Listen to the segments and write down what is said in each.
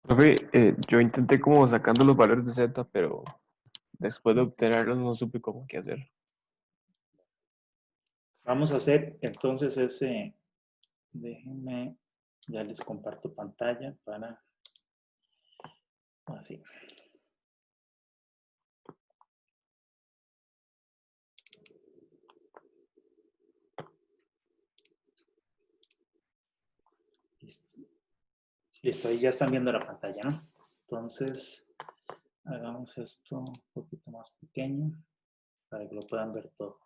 Profe, yo intenté como sacando los valores de Z, pero después de obtenerlos no supe cómo qué hacer. Vamos a hacer entonces ese, déjenme, ya les comparto pantalla para, así. Listo. Listo, ahí ya están viendo la pantalla, ¿no? Entonces, hagamos esto un poquito más pequeño para que lo puedan ver todo.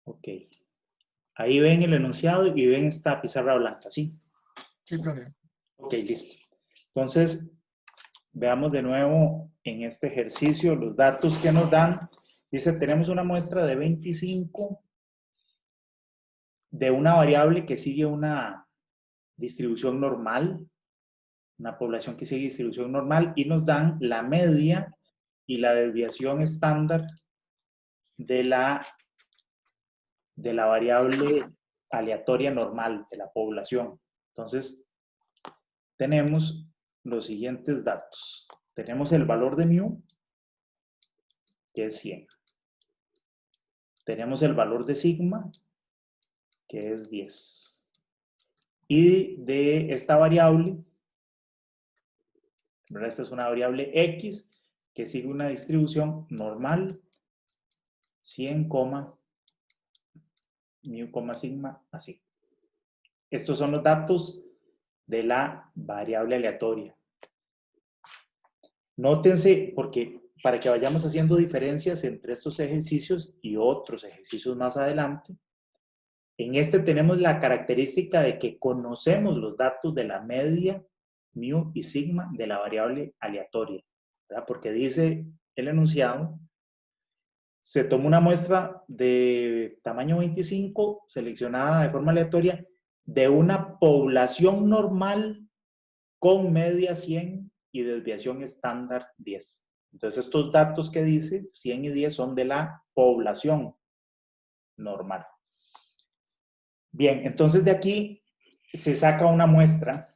Ok. Ahí ven el enunciado y ven esta pizarra blanca, ¿sí? Sí, profe. Ok, listo. Entonces, veamos de nuevo en este ejercicio los datos que nos dan. Dice, tenemos una muestra de 25 de una variable que sigue una distribución normal, una población que sigue distribución normal, y nos dan la media y la desviación estándar de la variable aleatoria normal de la población. Entonces, tenemos los siguientes datos. Tenemos el valor de mu, que es 100. Tenemos el valor de sigma, que es 10. Y de esta variable, ¿verdad? Esta es una variable x que sigue una distribución normal, 100, mu, sigma, así. Estos son los datos de la variable aleatoria. Nótense, porque para que vayamos haciendo diferencias entre estos ejercicios y otros ejercicios más adelante, en este tenemos la característica de que conocemos los datos de la media, mu y sigma de la variable aleatoria, ¿verdad? Porque dice el enunciado, se tomó una muestra de tamaño 25, seleccionada de forma aleatoria, de una población normal con media 100 y desviación estándar 10. Entonces estos datos que dice, 100 y 10, son de la población normal. Bien, entonces de aquí se saca una muestra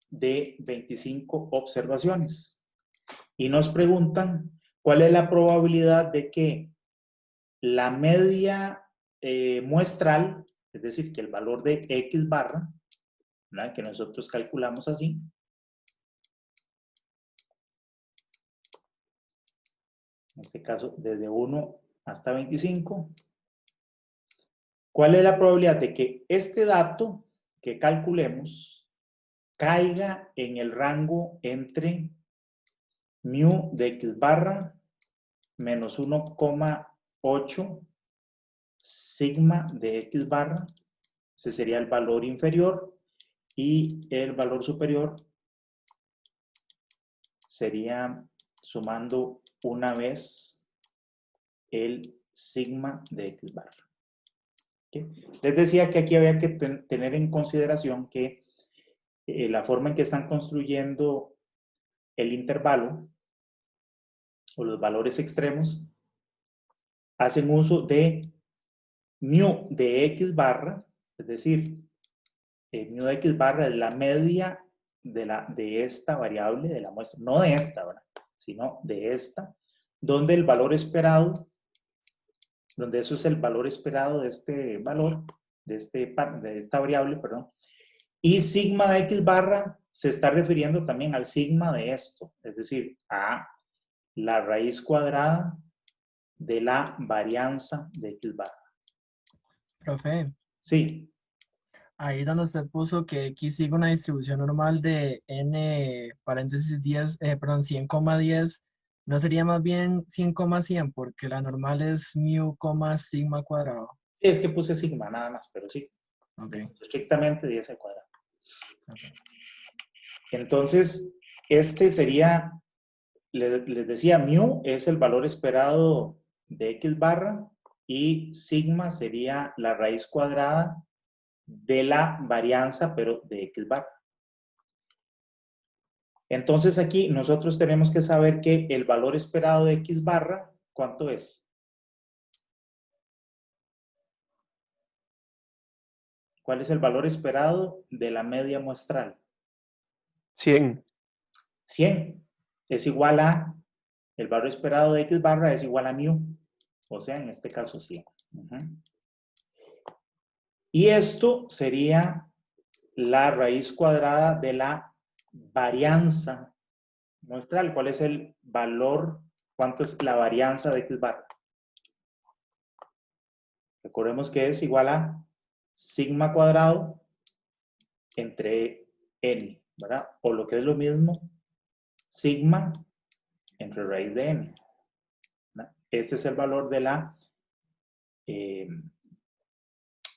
de 25 observaciones y nos preguntan cuál es la probabilidad de que la media muestral, es decir, que el valor de X barra, ¿verdad?, que nosotros calculamos así, en este caso desde 1 hasta 25, ¿cuál es la probabilidad de que este dato que calculemos caiga en el rango entre mu de X barra menos 1,8 sigma de X barra? Ese sería el valor inferior, y el valor superior sería sumando una vez el sigma de X barra. ¿Okay? Les decía que aquí había que tener en consideración que la forma en que están construyendo el intervalo o los valores extremos hacen uso de mu de X barra, es decir, mu de X barra es la media de esta variable, de la muestra, no de esta, ¿verdad?, sino de esta, donde el valor esperado, donde eso es el valor esperado de este valor, de esta variable, perdón, y sigma de X barra se está refiriendo también al sigma de esto, es decir, a la raíz cuadrada de la varianza de X barra. Profe, Sí, ahí donde usted puso que X sigue una distribución normal de n paréntesis 10, perdón, 100,10, ¿no sería más bien 100,100? Porque la normal es mu, sigma cuadrado. es que puse sigma nada más, pero sí, Ok, estrictamente 10 al cuadrado. ok. Entonces, este sería, les decía, mu es el valor esperado de X barra y sigma sería la raíz cuadrada de la varianza, pero de X barra. Entonces aquí nosotros tenemos que saber que el valor esperado de X barra, ¿cuánto es? ¿Cuál es el valor esperado de la media muestral? 100. 100 es igual a, el valor esperado de X barra es igual a mu, o sea, en este caso 100. Y esto sería la raíz cuadrada de la varianza muestral. ¿Cuál es el valor? ¿Cuánto es la varianza de X barra? Recordemos que es igual a sigma cuadrado entre n, ¿verdad? O lo que es lo mismo, sigma entre raíz de n. ¿Verdad? Este es el valor de la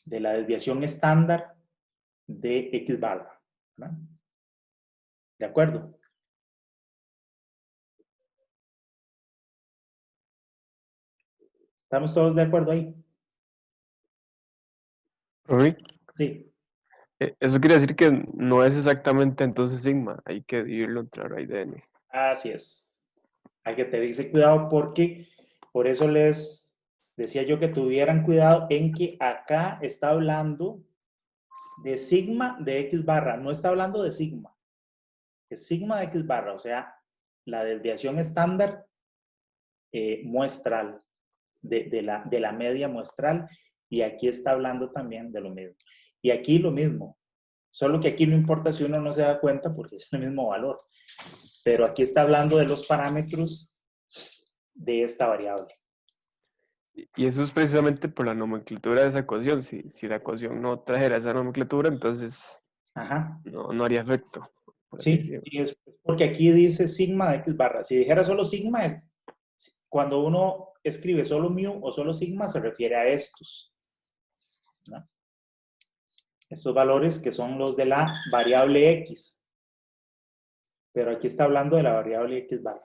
desviación estándar de X barra, ¿verdad? ¿De acuerdo? ¿Estamos todos de acuerdo ahí? Profe, Sí. eso quiere decir que no es exactamente entonces sigma, hay que dividirlo entre la raíz de n. Así es. Hay que tener cuidado porque por eso les decía yo que tuvieran cuidado en que acá está hablando de sigma de X barra, no está hablando de sigma. Es sigma de X barra, o sea, la desviación estándar muestral, de la media muestral, y aquí está hablando también de lo mismo. Y aquí lo mismo, solo que aquí no importa si uno no se da cuenta porque es el mismo valor, pero aquí está hablando de los parámetros de esta variable. Y eso es precisamente por la nomenclatura de esa ecuación. Si la ecuación no trajera esa nomenclatura, entonces Ajá. no haría efecto, por así Sí, decirlo. sí, es porque aquí dice sigma de X barra. Si dijera solo sigma, cuando uno escribe solo mu o solo sigma, se refiere a estos, ¿no? Estos valores que son los de la variable X. Pero aquí está hablando de la variable X barra.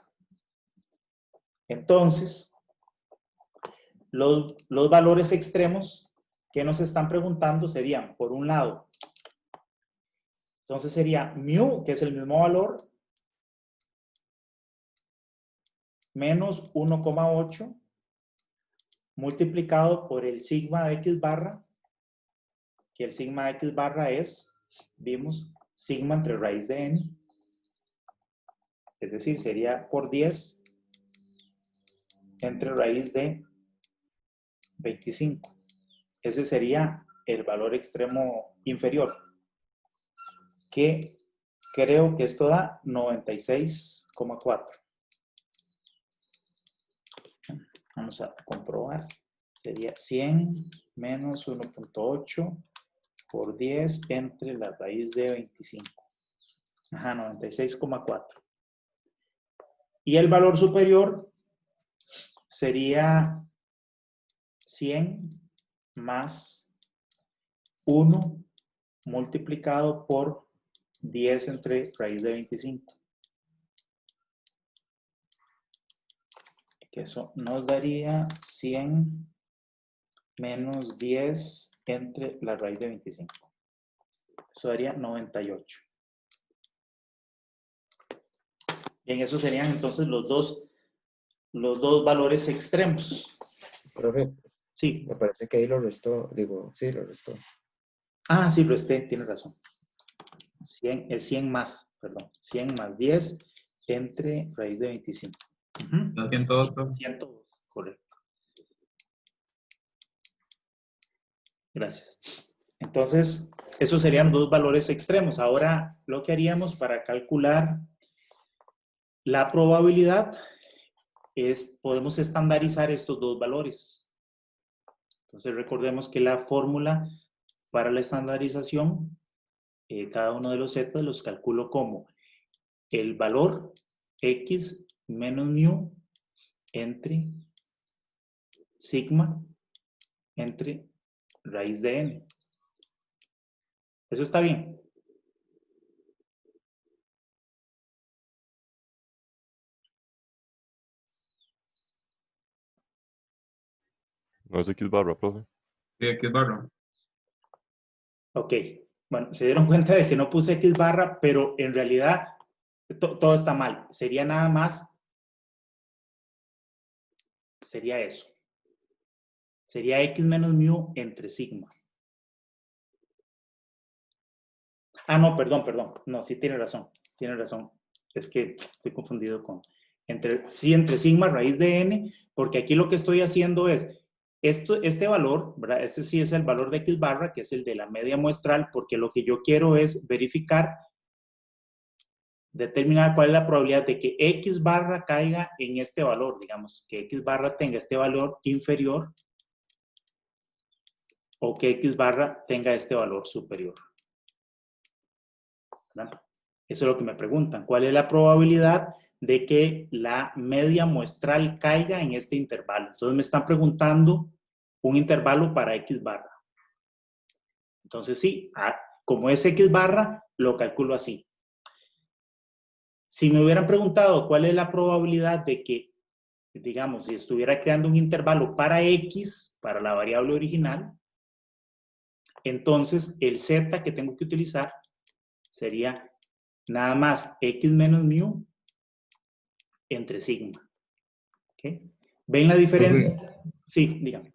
Entonces, los valores extremos que nos están preguntando serían, por un lado, entonces sería mu, que es el mismo valor, menos 1,8 multiplicado por el sigma de X barra, que el sigma de X barra es, vimos, sigma entre raíz de n, es decir, sería por 10 entre raíz de 25. Ese sería el valor extremo inferior, que creo que esto da 96,4. Vamos a comprobar. Sería 100 menos 1,8 por 10 entre la raíz de 25. Ajá, 96,4. Y el valor superior sería 100 más 1 multiplicado por 10 entre raíz de 25. Que eso nos daría 100 menos 10 entre la raíz de 25. Eso daría 98. Bien, esos serían entonces los dos valores extremos. Profe, Sí. me parece que ahí lo restó, digo, sí, lo restó. Ah, sí, resté, tiene razón. 100 es 100 más, perdón, 100 más 10 entre raíz de 25. 102, profe. 102, correcto. Gracias. Entonces, esos serían dos valores extremos. Ahora, lo que haríamos para calcular la probabilidad es, podemos estandarizar estos dos valores. Entonces, recordemos que la fórmula para la estandarización, cada uno de los zetas los calculo como el valor x menos mu entre sigma entre raíz de n. ¿Eso está bien? No es X barra, profe. Sí, aquí es barro. Ok. Bueno, se dieron cuenta de que no puse x barra, pero en realidad todo está mal. Sería nada más, sería eso. Sería x menos mu entre sigma. Ah, no, perdón. No, sí tiene razón. Tiene razón. Es que estoy confundido con... Entre sigma raíz de n, porque aquí lo que estoy haciendo es... Este valor, ¿verdad? Este sí es el valor de x barra, que es el de la media muestral, porque lo que yo quiero es verificar, determinar cuál es la probabilidad de que x barra caiga en este valor, digamos, que x barra tenga este valor inferior o que x barra tenga este valor superior. ¿Verdad? Eso es lo que me preguntan. ¿Cuál es la probabilidad de que la media muestral caiga en este intervalo? Entonces me están preguntando un intervalo para x barra. Entonces sí, como es x barra, lo calculo así. Si me hubieran preguntado cuál es la probabilidad de que, digamos, si estuviera creando un intervalo para x, para la variable original, entonces el z que tengo que utilizar sería nada más x menos mu entre sigma. ¿Okay? ¿Ven la diferencia? Sí, dígame.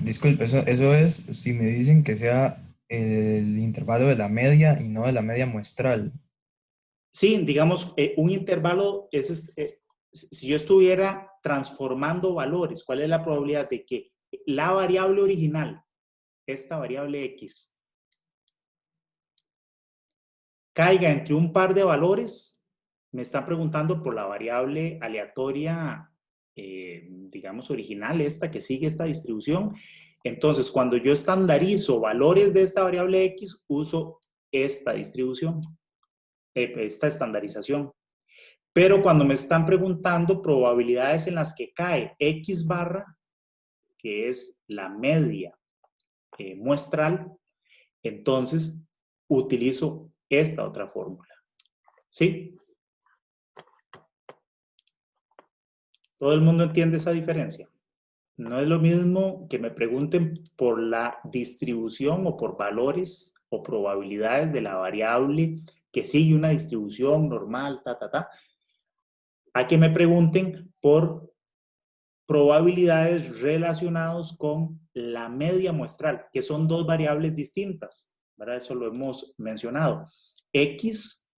Disculpe, eso es si me dicen que sea el intervalo de la media y no de la media muestral. Sí, digamos, un intervalo es, si yo estuviera transformando valores, ¿cuál es la probabilidad de que la variable original, esta variable x, caiga entre un par de valores? Me están preguntando por la variable aleatoria, digamos, original, esta que sigue esta distribución. Entonces, cuando yo estandarizo valores de esta variable x, uso esta distribución, esta estandarización. Pero cuando me están preguntando probabilidades en las que cae x barra, que es la media muestral, entonces utilizo esta otra fórmula. ¿Sí? ¿Todo el mundo entiende esa diferencia? No es lo mismo que me pregunten por la distribución o por valores o probabilidades de la variable que sigue una distribución normal, a que me pregunten por probabilidades relacionadas con la media muestral, que son dos variables distintas, ¿verdad? Eso lo hemos mencionado. X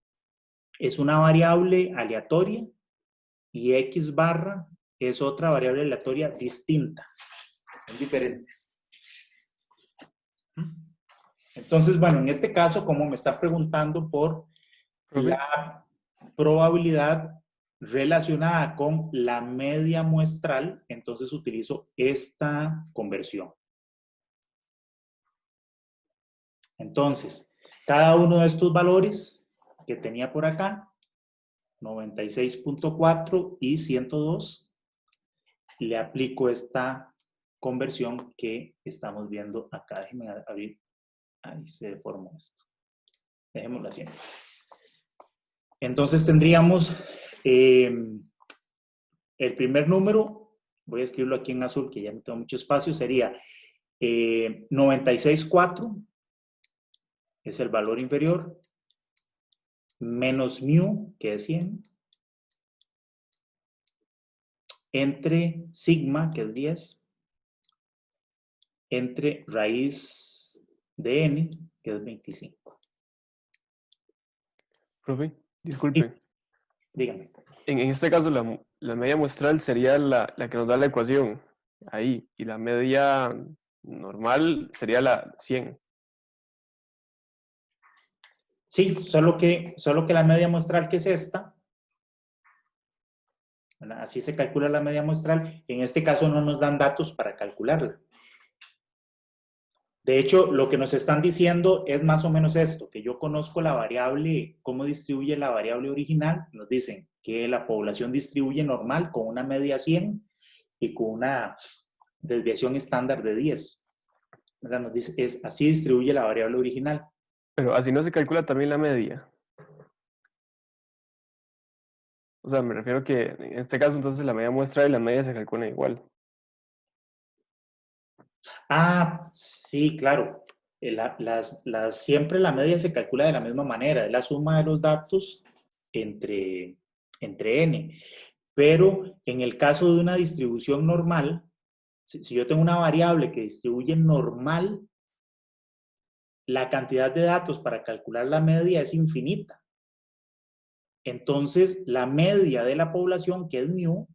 es una variable aleatoria y x barra es otra variable aleatoria distinta. Son diferentes. Entonces, bueno, en este caso, como me está preguntando por la probabilidad relacionada con la media muestral, entonces utilizo esta conversión. Entonces, cada uno de estos valores que tenía por acá, 96.4 y 102, le aplico esta conversión que estamos viendo acá. Déjenme abrir. Ahí se formó esto. Dejémoslo así. Entonces tendríamos el primer número, voy a escribirlo aquí en azul, que ya no tengo mucho espacio, sería 96.4, es el valor inferior, menos mu, que es 100, entre sigma, que es 10, entre raíz de n, que es 25. Profe, disculpe. Dígame. En este caso, la media muestral sería la que nos da la ecuación, ahí, y la media normal sería la 100. Sí, solo que la media muestral, que es esta, ¿verdad? Así se calcula la media muestral. En este caso no nos dan datos para calcularla. De hecho, lo que nos están diciendo es más o menos esto, que yo conozco la variable, cómo distribuye la variable original. Nos dicen que la población distribuye normal con una media 100 y con una desviación estándar de 10. ¿Verdad? Nos dice, así distribuye la variable original. Pero así no se calcula también la media. O sea, me refiero que en este caso entonces la media muestral y la media se calculan igual. Ah, sí, claro. Siempre la media se calcula de la misma manera, es la suma de los datos entre n. Pero en el caso de una distribución normal, si yo tengo una variable que distribuye normal, la cantidad de datos para calcular la media es infinita. Entonces, la media de la población, que es mu,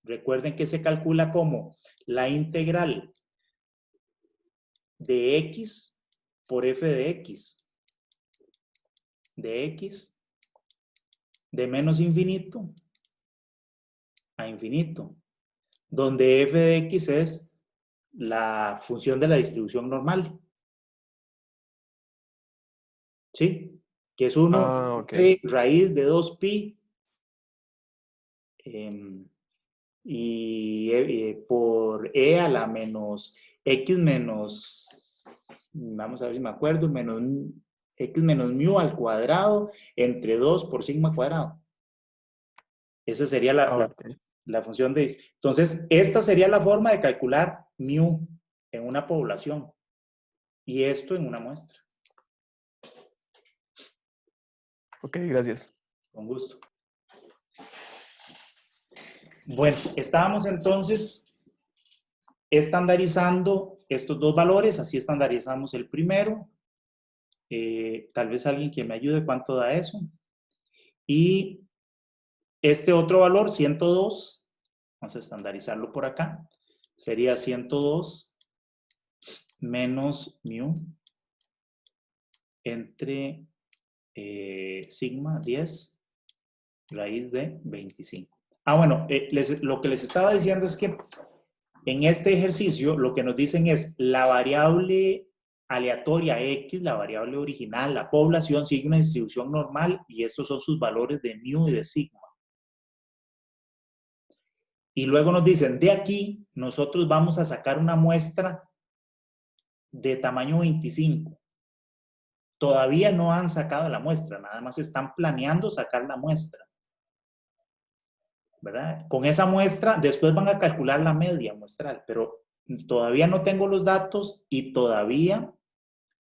recuerden que se calcula como la integral de x por f de x de menos infinito a infinito, donde f de x es la función de la distribución normal. ¿Sí? Que es 1 Ah, ok. entre raíz de 2pi por e a la menos x menos, vamos a ver si me acuerdo, menos x menos mu al cuadrado entre 2 por sigma cuadrado. Esa sería Ok. la función de... Entonces, esta sería la forma de calcular mu en una población y esto en una muestra. Ok, gracias. Con gusto. Bueno, estábamos entonces estandarizando estos dos valores, así estandarizamos el primero. Tal vez alguien que me ayude cuánto da eso. Y este otro valor, 102, vamos a estandarizarlo por acá, sería 102 menos mu entre sigma 10 raíz de 25. Ah, bueno, lo que les estaba diciendo es que en este ejercicio lo que nos dicen es la variable aleatoria X, la variable original, la población, sigue una distribución normal y estos son sus valores de mu y de sigma. Y luego nos dicen, de aquí nosotros vamos a sacar una muestra de tamaño 25. Todavía no han sacado la muestra, nada más están planeando sacar la muestra. ¿Verdad? Con esa muestra, después van a calcular la media muestral, pero todavía no tengo los datos y todavía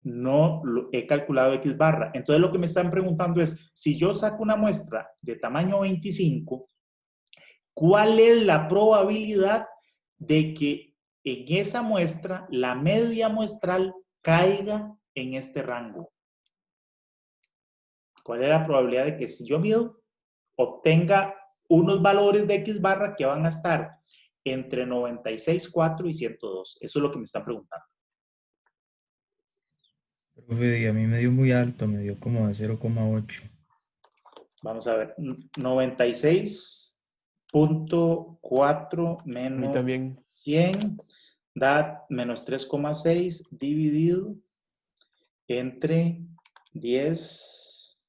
no he calculado X barra. Entonces lo que me están preguntando es, si yo saco una muestra de tamaño 25, ¿cuál es la probabilidad de que en esa muestra la media muestral caiga en este rango? ¿Cuál es la probabilidad de que si yo mido, obtenga unos valores de X barra que van a estar entre 96,4 y 102? Eso es lo que me están preguntando. Profe, a mí me dio muy alto, me dio como a 0,8. Vamos a ver, 96.4 A mí menos también. 100 da menos 3,6 dividido entre 10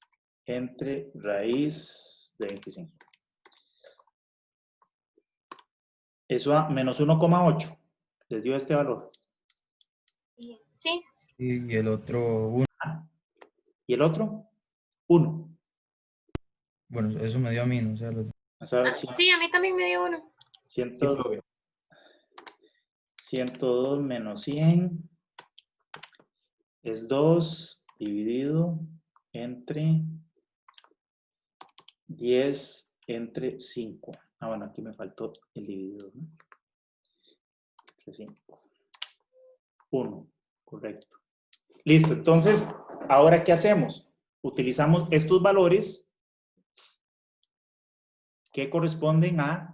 entre raíz de 25. Eso a menos 1,8. Les dio este valor. Sí. Y el otro 1. ¿Y el otro? 1. Bueno, eso me dio a mí, no sé a los demás. Vamos a ver, Sí, a mí también me dio 1. 102 menos 100 es 2 dividido entre 10 entre 5. Ah, bueno, aquí me faltó el dividido, ¿no? Entre 5. 1, correcto. Listo, entonces, ¿ahora qué hacemos? Utilizamos estos valores que corresponden a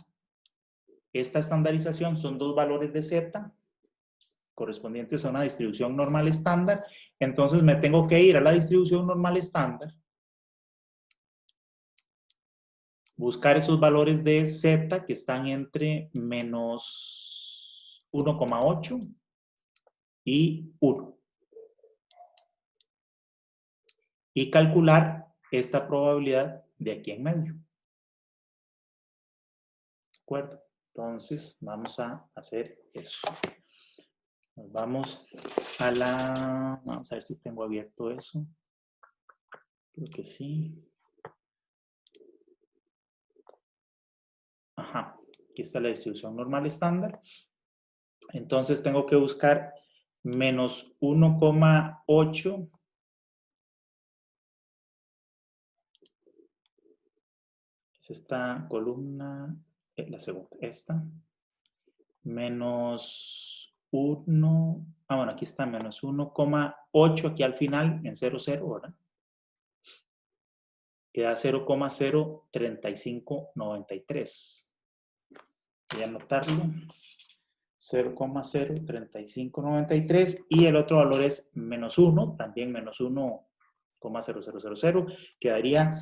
esta estandarización. Son dos valores de Z correspondientes a una distribución normal estándar. Entonces me tengo que ir a la distribución normal estándar, buscar esos valores de Z que están entre menos 1,8 y 1. Y calcular esta probabilidad de aquí en medio. ¿De acuerdo? Entonces vamos a hacer eso. Nos vamos a la... Vamos a ver si tengo abierto eso. Creo que sí. Ajá. Aquí está la distribución normal estándar. Entonces tengo que buscar menos 1,8. Es esta columna, la segunda, esta. Menos 1, bueno, aquí está menos 1,8 aquí al final en 0, 0, ¿verdad? Queda 0,03593. Voy a anotarlo. 0,03593 y el otro valor es menos 1, también menos 1,0000, quedaría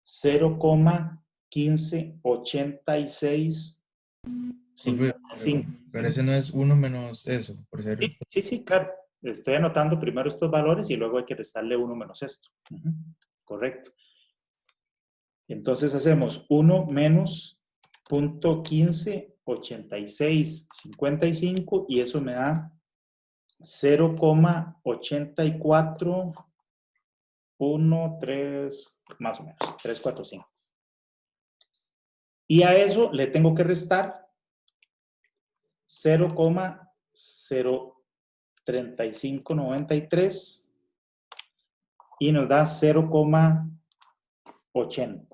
0,158655. Pero ese no es 1 menos eso, por ser... Sí, claro. Estoy anotando primero estos valores y luego hay que restarle 1 menos esto. Correcto. Entonces hacemos 1 menos 0,158655 y eso me da 0,8413, más o menos, 345. Y a eso le tengo que restar 0,03593 y nos da 0,80.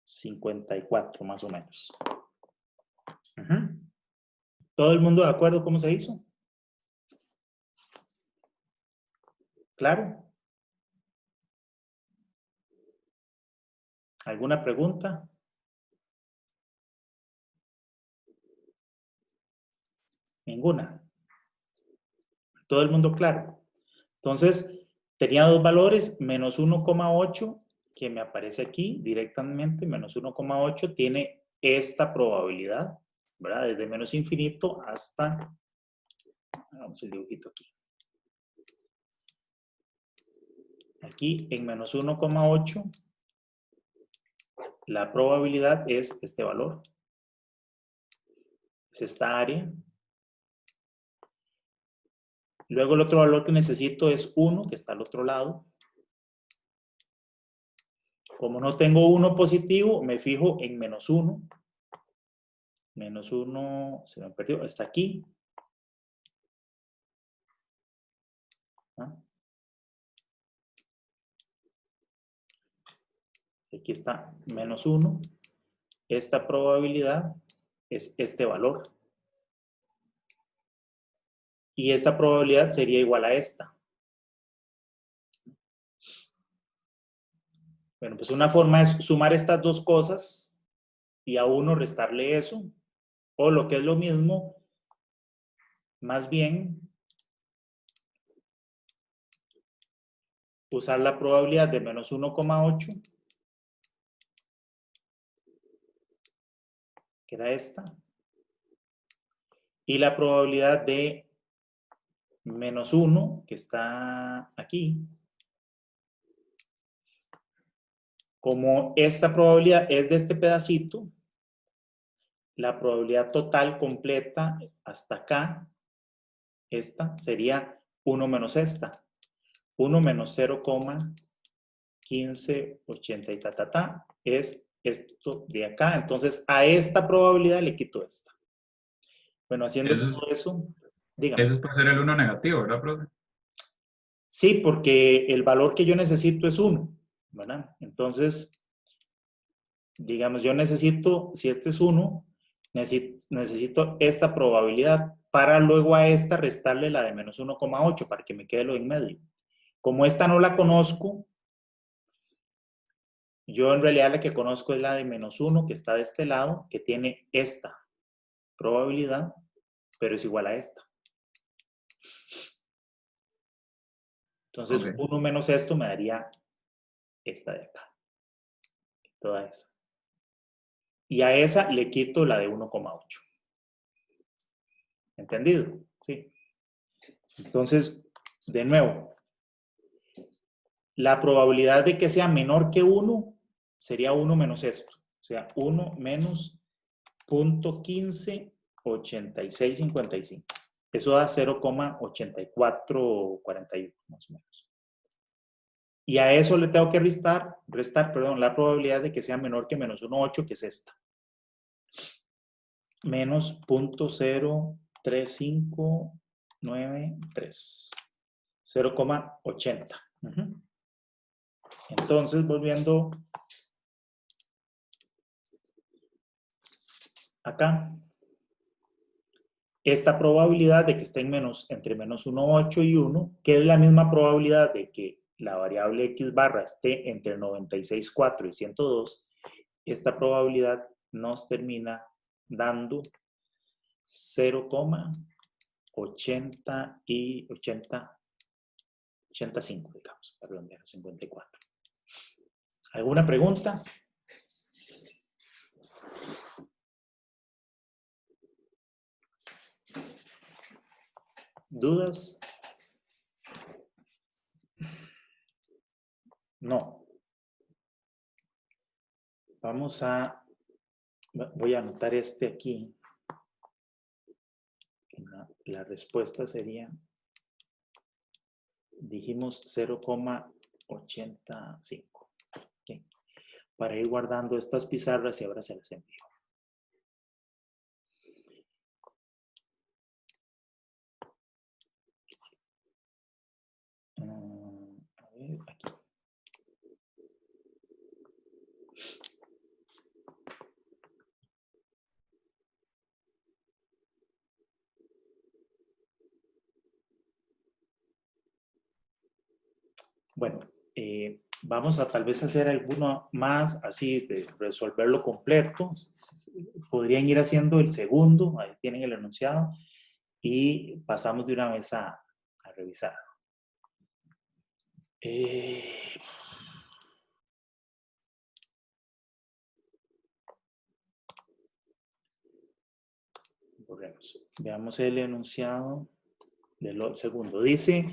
54 más o menos. ¿Todo el mundo de acuerdo cómo se hizo? ¿Claro? ¿Alguna pregunta? Ninguna. ¿Todo el mundo claro? Entonces, tenía dos valores, menos 1,8, que me aparece aquí directamente, menos 1,8 tiene esta probabilidad, ¿verdad? Desde menos infinito hasta, hagamos el dibujito aquí. Aquí en menos 1,8, la probabilidad es este valor. Es esta área. Luego el otro valor que necesito es 1, que está al otro lado. Como no tengo 1 positivo, me fijo en menos 1. Menos 1, se me perdió, está aquí. ¿Ah? Aquí está menos 1. Esta probabilidad es este valor. Y esta probabilidad sería igual a esta. Bueno, pues una forma es sumar estas dos cosas y a 1 restarle eso. O lo que es lo mismo, más bien, usar la probabilidad de menos 1,8, que era esta, y la probabilidad de menos 1, que está aquí. Como esta probabilidad es de este pedacito, la probabilidad total completa hasta acá, esta, sería 1 menos esta. 1 menos 0,1580 y es esto de acá. Entonces, a esta probabilidad le quito esta. Bueno, haciendo todo eso, dígame. Eso es por ser el 1 negativo, ¿verdad, profe? Sí, porque el valor que yo necesito es 1, ¿verdad? Entonces, digamos, yo necesito, si este es 1, necesito esta probabilidad para luego a esta restarle la de menos 1,8 para que me quede lo en medio. Como esta no la conozco, yo en realidad la que conozco es la de menos 1 que está de este lado, que tiene esta probabilidad, pero es igual a esta. Entonces, Ok. 1 menos esto me daría esta de acá. Toda esa. Y a esa le quito la de 1,8. ¿Entendido? Sí. Entonces, de nuevo, la probabilidad de que sea menor que 1 sería 1 menos esto. O sea, 1 menos 0.158655. Eso da 0,8441 más o menos. Y a eso le tengo que restar, la probabilidad de que sea menor que menos 1,8, que es esta. Menos 0.3593. 0,80. Entonces, volviendo acá, esta probabilidad de que esté entre menos 1,8 y 1, que es la misma probabilidad de que la variable x barra esté entre 96,4 y 102, esta probabilidad nos termina dando 0,80 y 85, digamos, para redondear a 54. ¿Alguna pregunta? ¿Dudas? No. Voy a anotar este aquí. La respuesta sería, dijimos 0,85. ¿Okay? Para ir guardando estas pizarras y ahora se las envío. A ver, aquí. Bueno, vamos a tal vez hacer alguno más así de resolverlo completo. Podrían ir haciendo el segundo, ahí tienen el enunciado, y pasamos de una vez a revisar. Veamos el enunciado del segundo. Dice,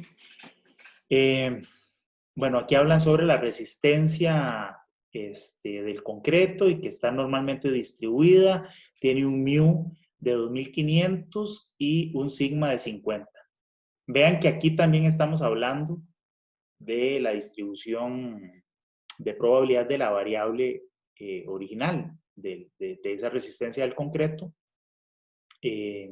bueno, aquí hablan sobre la resistencia del concreto y que está normalmente distribuida. Tiene un mu de 2500 y un sigma de 50. Vean que aquí también estamos hablando de la distribución de probabilidad de la variable original de esa resistencia del concreto. Y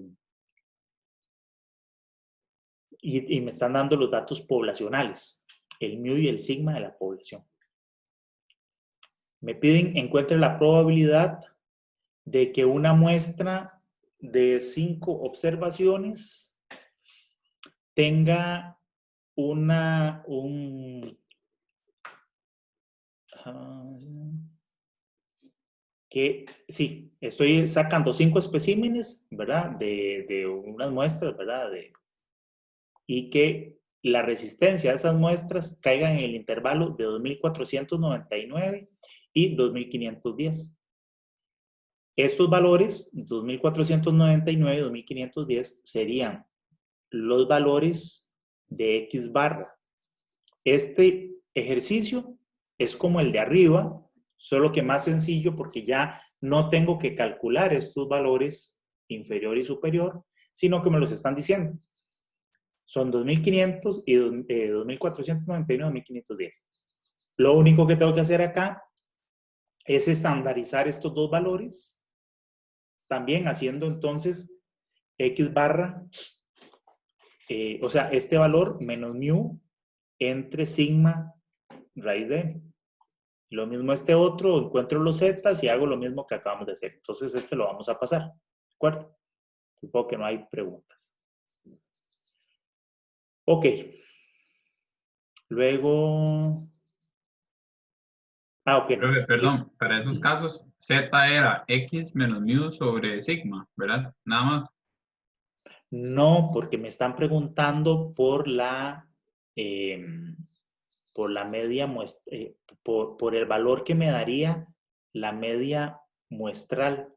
me están dando los datos poblacionales, el mu y el sigma de la población. Me piden encuentre la probabilidad de que una muestra de 5 observaciones tenga sí, estoy sacando 5 especímenes, ¿verdad? De unas muestras, ¿verdad? Y que la resistencia de esas muestras caiga en el intervalo de 2.499 y 2.510. Estos valores, 2.499 y 2.510, serían los valores de X barra. Este ejercicio es como el de arriba, solo que más sencillo porque ya no tengo que calcular estos valores inferior y superior, sino que me los están diciendo. Son 2.500 y 2.499 y 2.510. Lo único que tengo que hacer acá es estandarizar estos dos valores, también haciendo entonces X barra, o sea, este valor menos mu entre sigma raíz de n. Lo mismo este otro, encuentro los zetas y hago lo mismo que acabamos de hacer. Entonces este lo vamos a pasar, ¿de acuerdo? Supongo que no hay preguntas. Ok. Luego... ok. Perdón, para esos casos, Z era X menos mu sobre sigma, ¿verdad? Nada más. No, porque me están preguntando por la media muestra, por el valor que me daría la media muestral.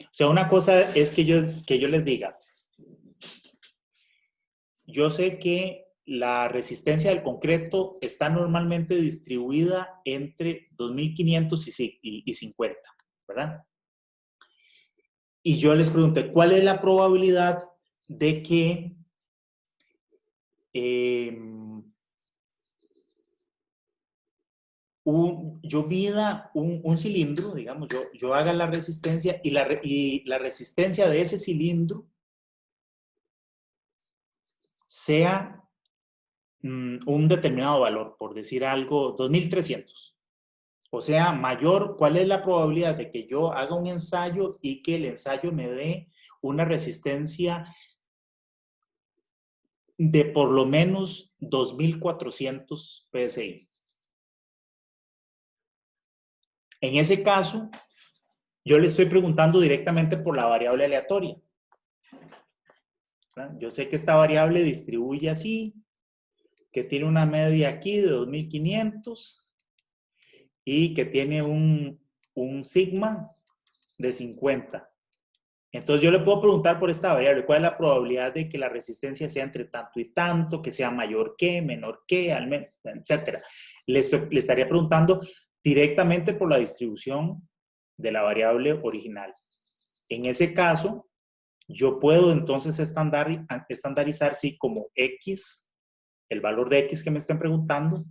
O sea, una cosa es que yo les diga, yo sé que la resistencia del concreto está normalmente distribuida entre 2.500 y 50, ¿verdad? Y yo les pregunté, ¿cuál es la probabilidad de que yo mida un cilindro, digamos, yo haga la resistencia y la resistencia de ese cilindro sea un determinado valor, por decir algo, 2.300 O sea, mayor, ¿cuál es la probabilidad de que yo haga un ensayo y que el ensayo me dé una resistencia de por lo menos 2400 PSI? En ese caso, yo le estoy preguntando directamente por la variable aleatoria. ¿Verdad? Yo sé que esta variable distribuye así, que tiene una media aquí de 2500 y que tiene un sigma de 50. Entonces yo le puedo preguntar por esta variable, ¿cuál es la probabilidad de que la resistencia sea entre tanto y tanto, que sea mayor que, menor que, al menos, etcétera? Le estaría preguntando directamente por la distribución de la variable original. En ese caso, yo puedo entonces estandarizar, sí, como X, el valor de X que me estén preguntando,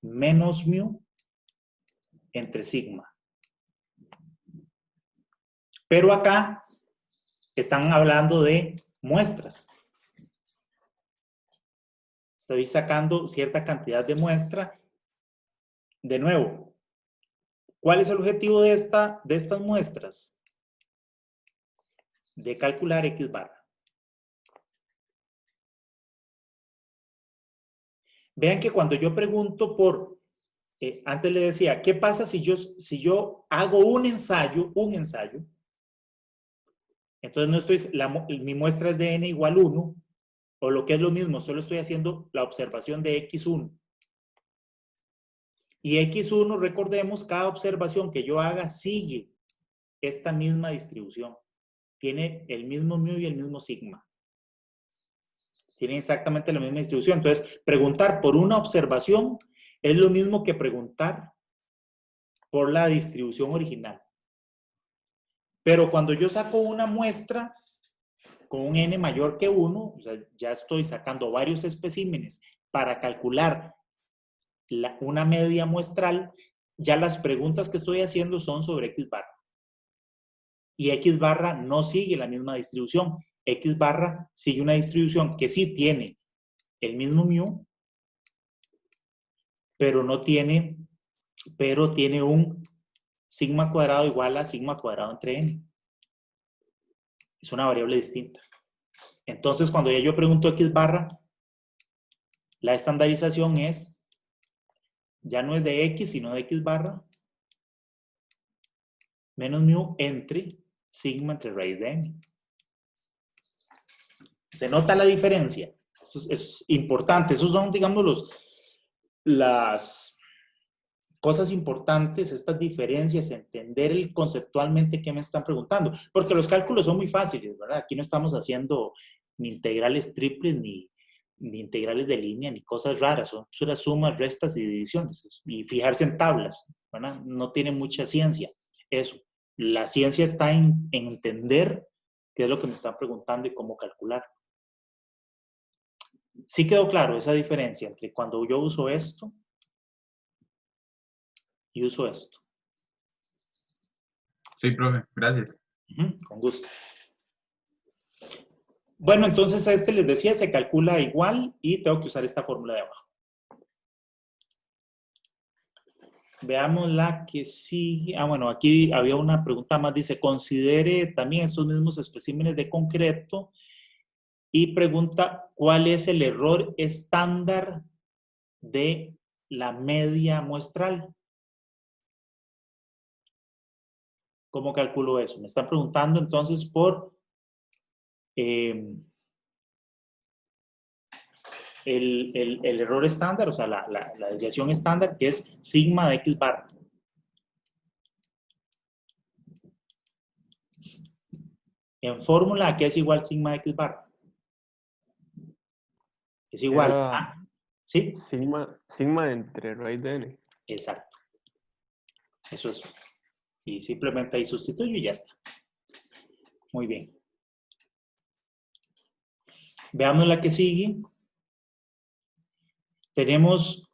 menos mu entre sigma. Pero acá están hablando de muestras. Estoy sacando cierta cantidad de muestra. De nuevo, ¿cuál es el objetivo de estas muestras? De calcular X barra. Vean que cuando yo pregunto por, antes le decía, ¿qué pasa si yo hago un ensayo? Entonces no estoy, mi muestra es de n igual 1, o lo que es lo mismo, solo estoy haciendo la observación de x1. Y x1, recordemos, cada observación que yo haga sigue esta misma distribución. Tiene el mismo mu y el mismo sigma. Tienen exactamente la misma distribución. Entonces, preguntar por una observación es lo mismo que preguntar por la distribución original. Pero cuando yo saco una muestra con un n mayor que 1, o sea, ya estoy sacando varios especímenes para calcular una media muestral, ya las preguntas que estoy haciendo son sobre X barra. Y X barra no sigue la misma distribución. X barra sigue una distribución que sí tiene el mismo mu, pero tiene un sigma cuadrado igual a sigma cuadrado entre n. Es una variable distinta. Entonces, cuando ya yo pregunto X barra, la estandarización ya no es de X, sino de X barra, menos mu entre sigma entre raíz de n. ¿Se nota la diferencia? Eso es importante. Esos son, digamos, las cosas importantes, estas diferencias, entender conceptualmente qué me están preguntando. Porque los cálculos son muy fáciles, ¿verdad? Aquí no estamos haciendo ni integrales triples, ni integrales de línea, ni cosas raras. Son puras sumas, restas y divisiones. Y fijarse en tablas, ¿verdad? No tiene mucha ciencia eso. La ciencia está en entender qué es lo que me están preguntando y cómo calcular. Sí quedó claro esa diferencia entre cuando yo uso esto y uso esto. Sí, profe, gracias. Con gusto. Bueno, entonces a este les decía, se calcula igual y tengo que usar esta fórmula de abajo. Veamos la que sigue. Bueno, aquí había una pregunta más. Dice, considere también estos mismos especímenes de concreto y pregunta, ¿cuál es el error estándar de la media muestral? ¿Cómo calculo eso? Me están preguntando entonces por el error estándar, o sea, la desviación estándar, que es sigma de X barra. En fórmula, ¿qué es igual sigma de X barra? Es igual a, ¿sí? Sigma entre raíz de n. Exacto. Eso es. Y simplemente ahí sustituyo y ya está. Muy bien. Veamos la que sigue. Tenemos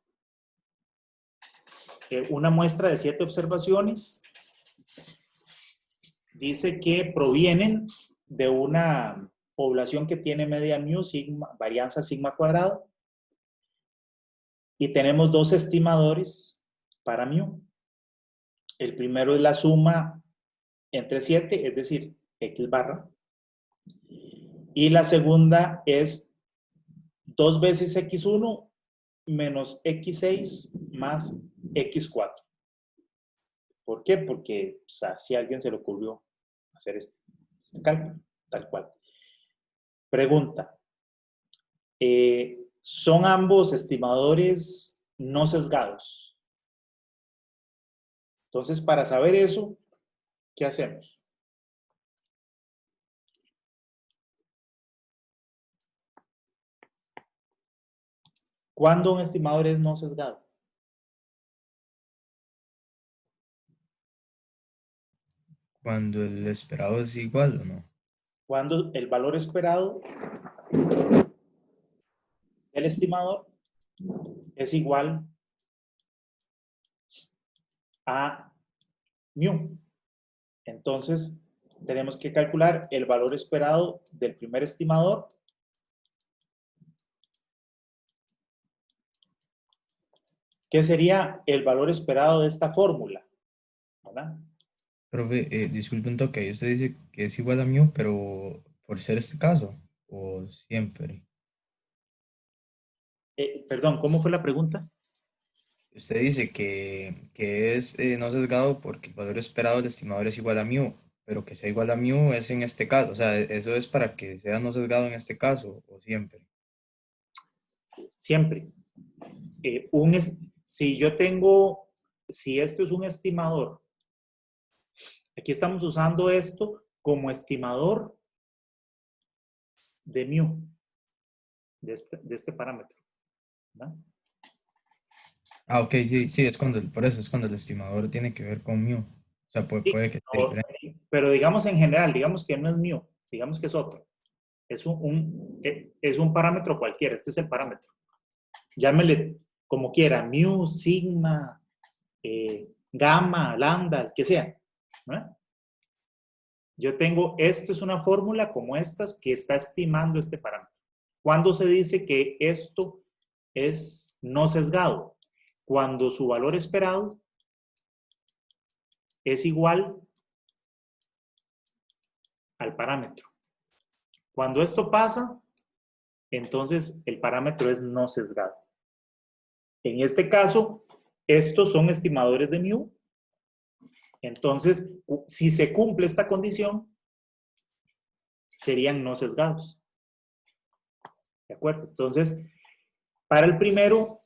una muestra de 7 observaciones. Dice que provienen de una población que tiene media mu, varianza sigma cuadrado. Y tenemos dos estimadores para mu. El primero es la suma entre 7, es decir, x barra. Y la segunda es 2 veces x1 menos x6 más x4. ¿Por qué? Porque o sea, si a alguien se le ocurrió hacer este cálculo, tal cual. Pregunta. ¿Son ambos estimadores no sesgados? Entonces, para saber eso, ¿qué hacemos? ¿Cuándo un estimador es no sesgado? Cuando el esperado es igual o no. Cuando el valor esperado del estimador es igual a mu. Entonces, tenemos que calcular el valor esperado del primer estimador que sería el valor esperado de esta fórmula, ¿verdad? Profe, disculpe un toque, usted dice que es igual a mu, pero por ser este caso, o siempre. Perdón, ¿cómo fue la pregunta? Usted dice que es no sesgado porque el valor esperado del estimador es igual a mu, pero que sea igual a mu es en este caso, o sea, eso es para que sea no sesgado en este caso, o siempre. Siempre. Si esto es un estimador, aquí estamos usando esto como estimador de mu, de este parámetro, ¿verdad? Ah, ok, sí, sí, es cuando, por eso es cuando el estimador tiene que ver con mu. O sea, Sí, puede que sea diferente. pero digamos en general, digamos que no es mu, digamos que es otro. Es un parámetro cualquiera, este es el parámetro. Llámele como quiera, mu, sigma, gamma, lambda, el que sea, ¿verdad? Yo tengo, esto es una fórmula como estas que está estimando este parámetro. ¿Cuándo se dice que esto es no sesgado? Cuando su valor esperado es igual al parámetro. Cuando esto pasa, entonces el parámetro es no sesgado. En este caso, estos son estimadores de mu. Entonces, si se cumple esta condición, serían no sesgados. ¿De acuerdo? Entonces, para el primero,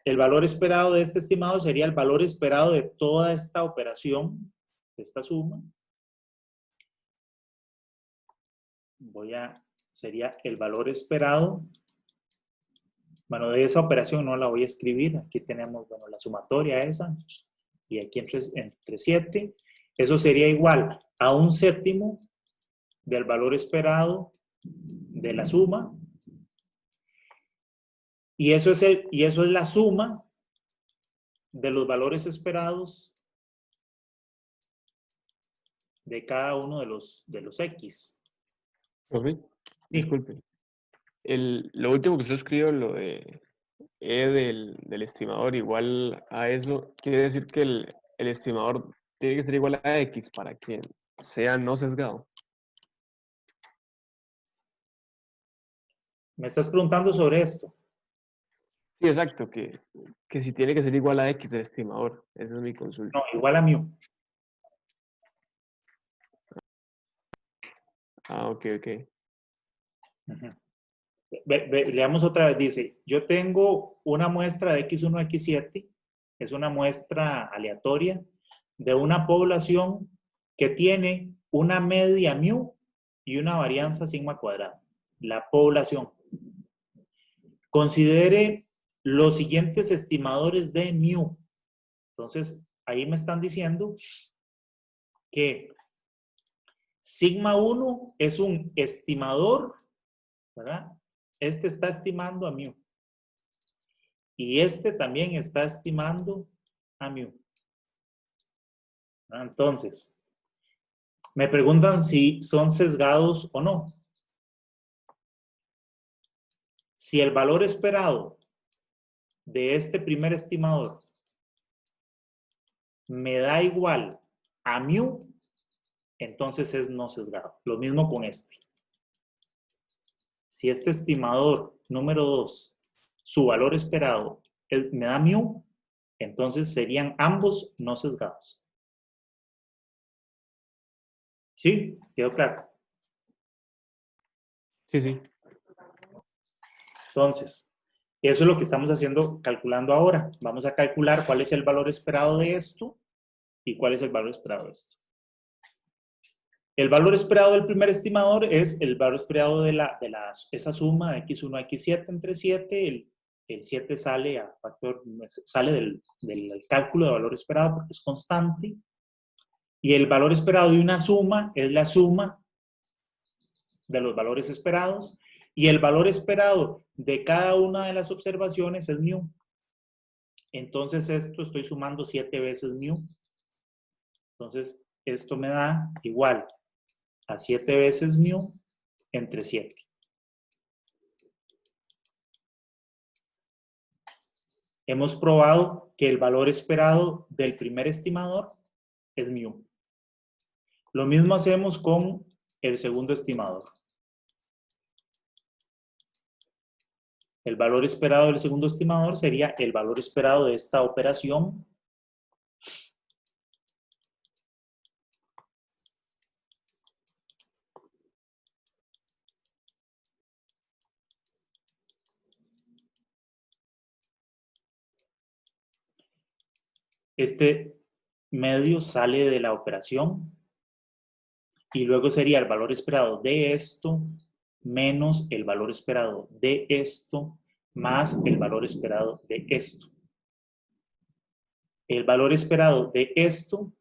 el valor esperado de este estimado sería el valor esperado de toda esta operación, de esta suma. Sería el valor esperado. Bueno, de esa operación no la voy a escribir. Aquí tenemos, bueno, la sumatoria esa. Y aquí entre 7. Eso sería igual a 1/7 del valor esperado de la suma. Y eso es la suma de los valores esperados de cada uno de los X. Profe, Sí. disculpe. Lo último que usted escribió, lo de E del estimador igual a eso, quiere decir que el estimador tiene que ser igual a X para que sea no sesgado. Me estás preguntando sobre esto. Sí, exacto, que si tiene que ser igual a X el estimador. Esa es mi consulta. No, igual a mu. Ah, ok, ok. Uh-huh. Leamos otra vez. Dice, yo tengo una muestra de X1 a X7. Es una muestra aleatoria de una población que tiene una media mu y una varianza sigma cuadrada. La población. Considere los siguientes estimadores de mu. Entonces, ahí me están diciendo que sigma 1 es un estimador, ¿verdad? Este está estimando a mu. Y este también está estimando a mu. Entonces, me preguntan si son sesgados o no. Si el valor esperado de este primer estimador me da igual a mu, entonces es no sesgado. Lo mismo con este. Si este estimador número 2, su valor esperado me da mu, entonces serían ambos no sesgados. ¿Sí? ¿Quedó claro? Sí, sí. Entonces, eso es lo que estamos haciendo, calculando ahora. Vamos a calcular cuál es el valor esperado de esto y cuál es el valor esperado de esto. El valor esperado del primer estimador es el valor esperado de esa suma de x1 a x7 entre 7. El 7 sale a factor, sale del cálculo de valor esperado porque es constante. Y el valor esperado de una suma es la suma de los valores esperados. Y el valor esperado de cada una de las observaciones es mu. Entonces esto estoy sumando 7 veces mu. Entonces esto me da igual a 7 veces mu entre 7. Hemos probado que el valor esperado del primer estimador es mu. Lo mismo hacemos con el segundo estimador. El valor esperado del segundo estimador sería el valor esperado de esta operación . Este medio sale de la operación y luego sería el valor esperado de esto menos el valor esperado de esto más el valor esperado de esto. El valor esperado de esto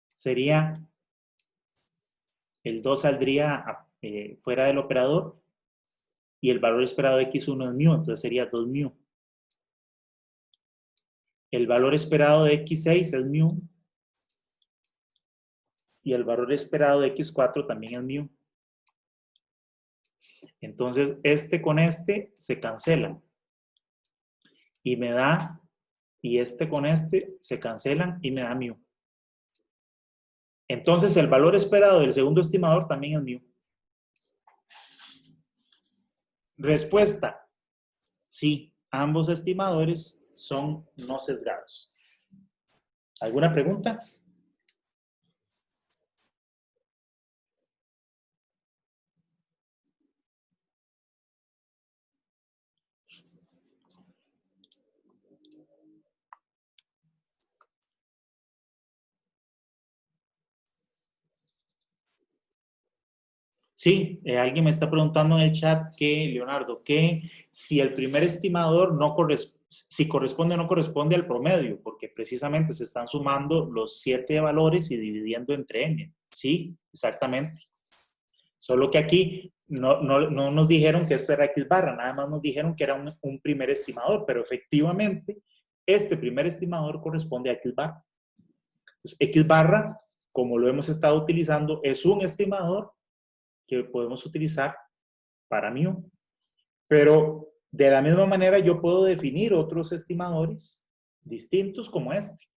sería, el 2 saldría fuera del operador y el valor esperado de x1 es mu, entonces sería 2 mu. El valor esperado de x6 es mu. Y el valor esperado de x4 también es mu. Entonces, este con este se cancelan. Y me da, y este con este se cancelan y me da mu. Entonces, el valor esperado del segundo estimador también es mu. Respuesta. Sí, ambos estimadores son no sesgados. ¿Alguna pregunta? Sí, alguien me está preguntando en el chat que, Leonardo, que si el primer estimador no si corresponde o no corresponde al promedio, porque precisamente se están sumando los 7 valores y dividiendo entre n. Sí, exactamente. Solo que aquí no nos dijeron que esto era x barra, nada más nos dijeron que era un primer estimador, pero efectivamente este primer estimador corresponde a x barra. Entonces, x barra, como lo hemos estado utilizando, es un estimador que podemos utilizar para mu. Pero de la misma manera yo puedo definir otros estimadores distintos como este,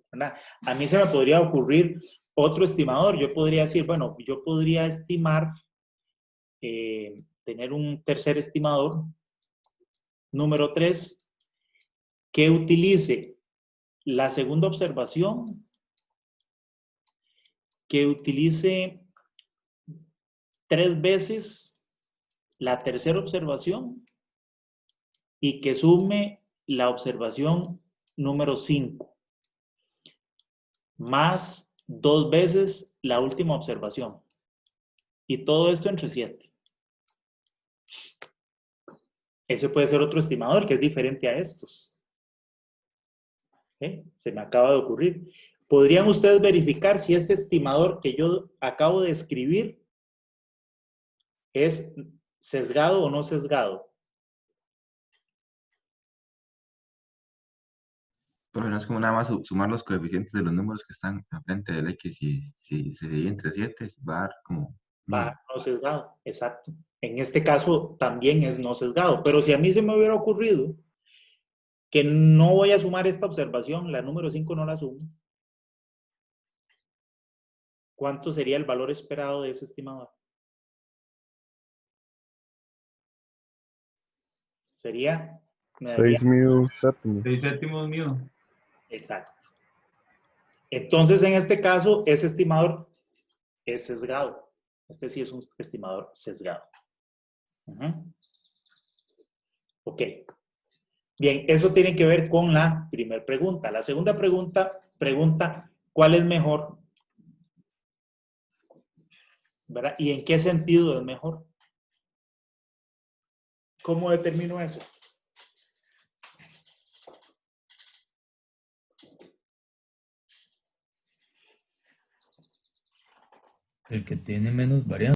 ¿verdad? A mí se me podría ocurrir otro estimador. Yo podría decir, bueno, yo podría estimar, tener un tercer estimador, número 3, que utilice la segunda observación, que utilice 3 veces la tercera observación y que sume la observación número 5 más 2 veces la última observación y todo esto entre 7. Ese puede ser otro estimador que es diferente a estos. ¿Okay? Se me acaba de ocurrir. ¿Podrían ustedes verificar si este estimador que yo acabo de escribir es sesgado o no sesgado? Pero no es como nada más sumar los coeficientes de los números que están enfrente del X y si se divide entre 7 va a dar como... Va no sesgado, exacto. En este caso también es no sesgado. Pero si a mí se me hubiera ocurrido que no voy a sumar esta observación, la número 5 no la sumo. ¿Cuánto sería el valor esperado de ese estimador? Sería... 6 mu séptimo. 6 séptimos mu. Exacto. Entonces, en este caso, ese estimador es sesgado. Este sí es un estimador sesgado. Ok. Bien, eso tiene que ver con la primera pregunta. La segunda pregunta, ¿cuál es mejor? ¿Verdad? ¿Y en qué sentido es mejor? ¿Cómo determino eso? El que tiene menos varianza.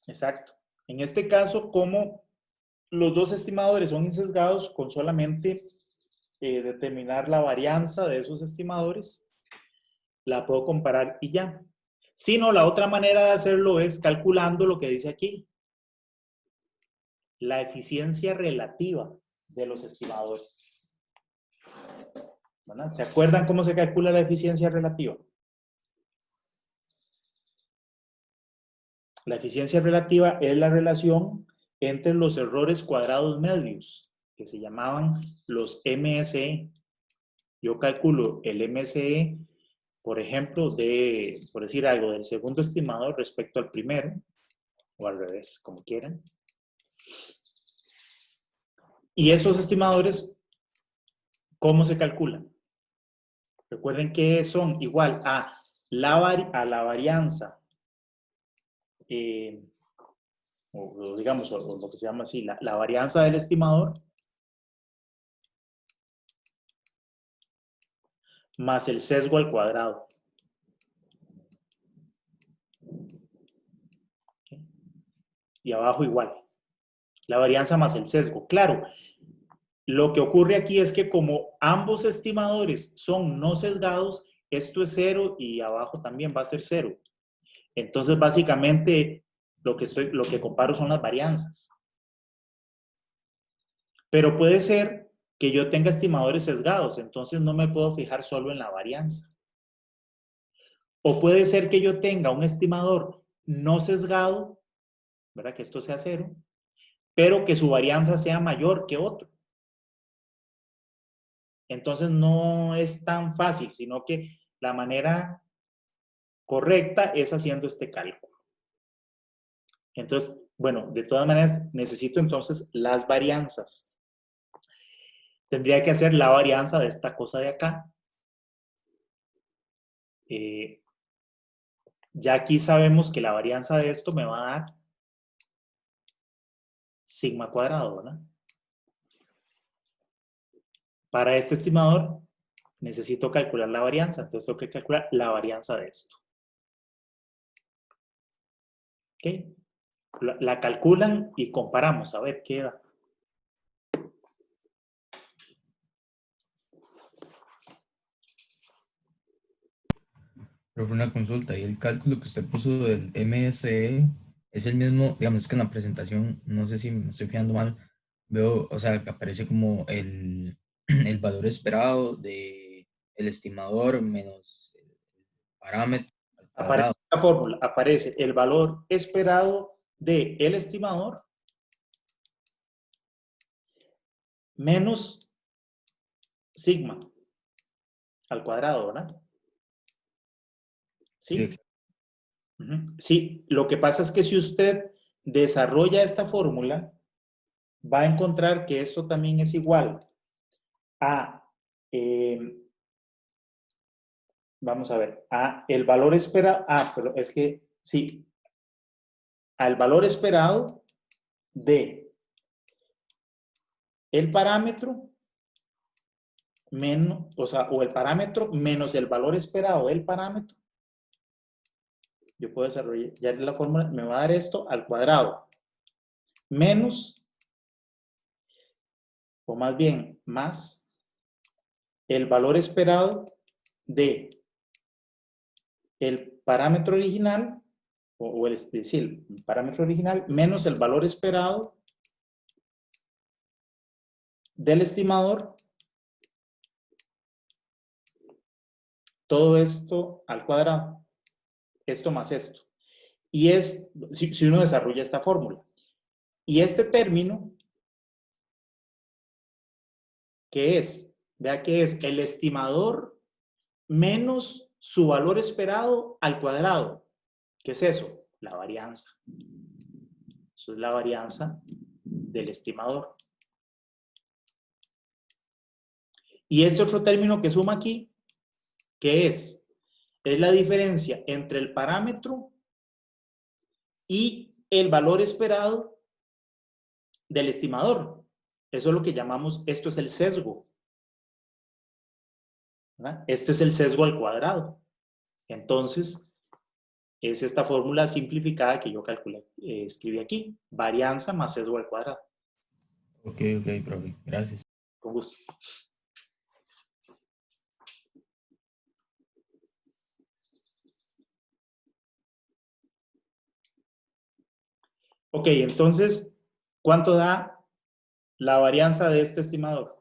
Exacto. En este caso, como los dos estimadores son insesgados, con solamente determinar la varianza de esos estimadores, la puedo comparar y ya. Si no, la otra manera de hacerlo es calculando lo que dice aquí. La eficiencia relativa de los estimadores. ¿Verdad? ¿Se acuerdan cómo se calcula la eficiencia relativa? La eficiencia relativa es la relación entre los errores cuadrados medios, que se llamaban los MSE. Yo calculo el MSE, por ejemplo, por decir algo, del segundo estimador respecto al primero, o al revés, como quieran. Y esos estimadores, ¿cómo se calculan? Recuerden que son igual a la varianza, o digamos, o lo que se llama así, la varianza del estimador más el sesgo al cuadrado. ¿Okay? Y abajo igual. La varianza más el sesgo. Claro, lo que ocurre aquí es que como ambos estimadores son no sesgados, esto es 0 y abajo también va a ser 0. Entonces, básicamente, lo que comparo son las varianzas. Pero puede ser que yo tenga estimadores sesgados, entonces no me puedo fijar solo en la varianza. O puede ser que yo tenga un estimador no sesgado, ¿verdad? Que esto sea 0, pero que su varianza sea mayor que otro. Entonces no es tan fácil, sino que la manera correcta es haciendo este cálculo. Entonces, bueno, de todas maneras, necesito entonces las varianzas. Tendría que hacer la varianza de esta cosa de acá. Ya aquí sabemos que la varianza de esto me va a dar sigma cuadrado, ¿verdad? Para este estimador necesito calcular la varianza, entonces tengo que calcular la varianza de esto. ¿Ok? La calculan y comparamos, a ver qué da. Pero por una consulta, y el cálculo que usted puso del MSE es el mismo, digamos, es que en la presentación, no sé si me estoy fijando mal, veo, o sea, que aparece como el valor esperado de el estimador menos el parámetro al Aparece cuadrado. esta fórmula, aparece el valor esperado del estimador menos sigma al cuadrado, ¿verdad? ¿Sí? Sí, lo que pasa es que si usted desarrolla esta fórmula, va a encontrar que esto también es igual a, vamos a ver, a el valor esperado, pero es que sí, al valor esperado de el parámetro menos, o el parámetro menos el valor esperado del parámetro. Yo puedo desarrollar la fórmula, me va a dar esto al cuadrado, menos, o más bien, más el valor esperado de el parámetro original, el parámetro original menos el valor esperado del estimador, todo esto al cuadrado, esto más esto. Y es, si uno desarrolla esta fórmula. Y este término, ¿qué es? Vea que es el estimador menos su valor esperado al cuadrado. ¿Qué es eso? La varianza. Eso es la varianza del estimador. Y este otro término que suma aquí, ¿qué es? Es la diferencia entre el parámetro y el valor esperado del estimador. Eso es lo que llamamos, esto es el sesgo. ¿Verdad? Este es el sesgo al cuadrado. Entonces, es esta fórmula simplificada que yo calculé, escribí aquí. Varianza más sesgo al cuadrado. Ok, profe. Gracias. Con gusto. Ok, entonces, ¿cuánto da la varianza de este estimador?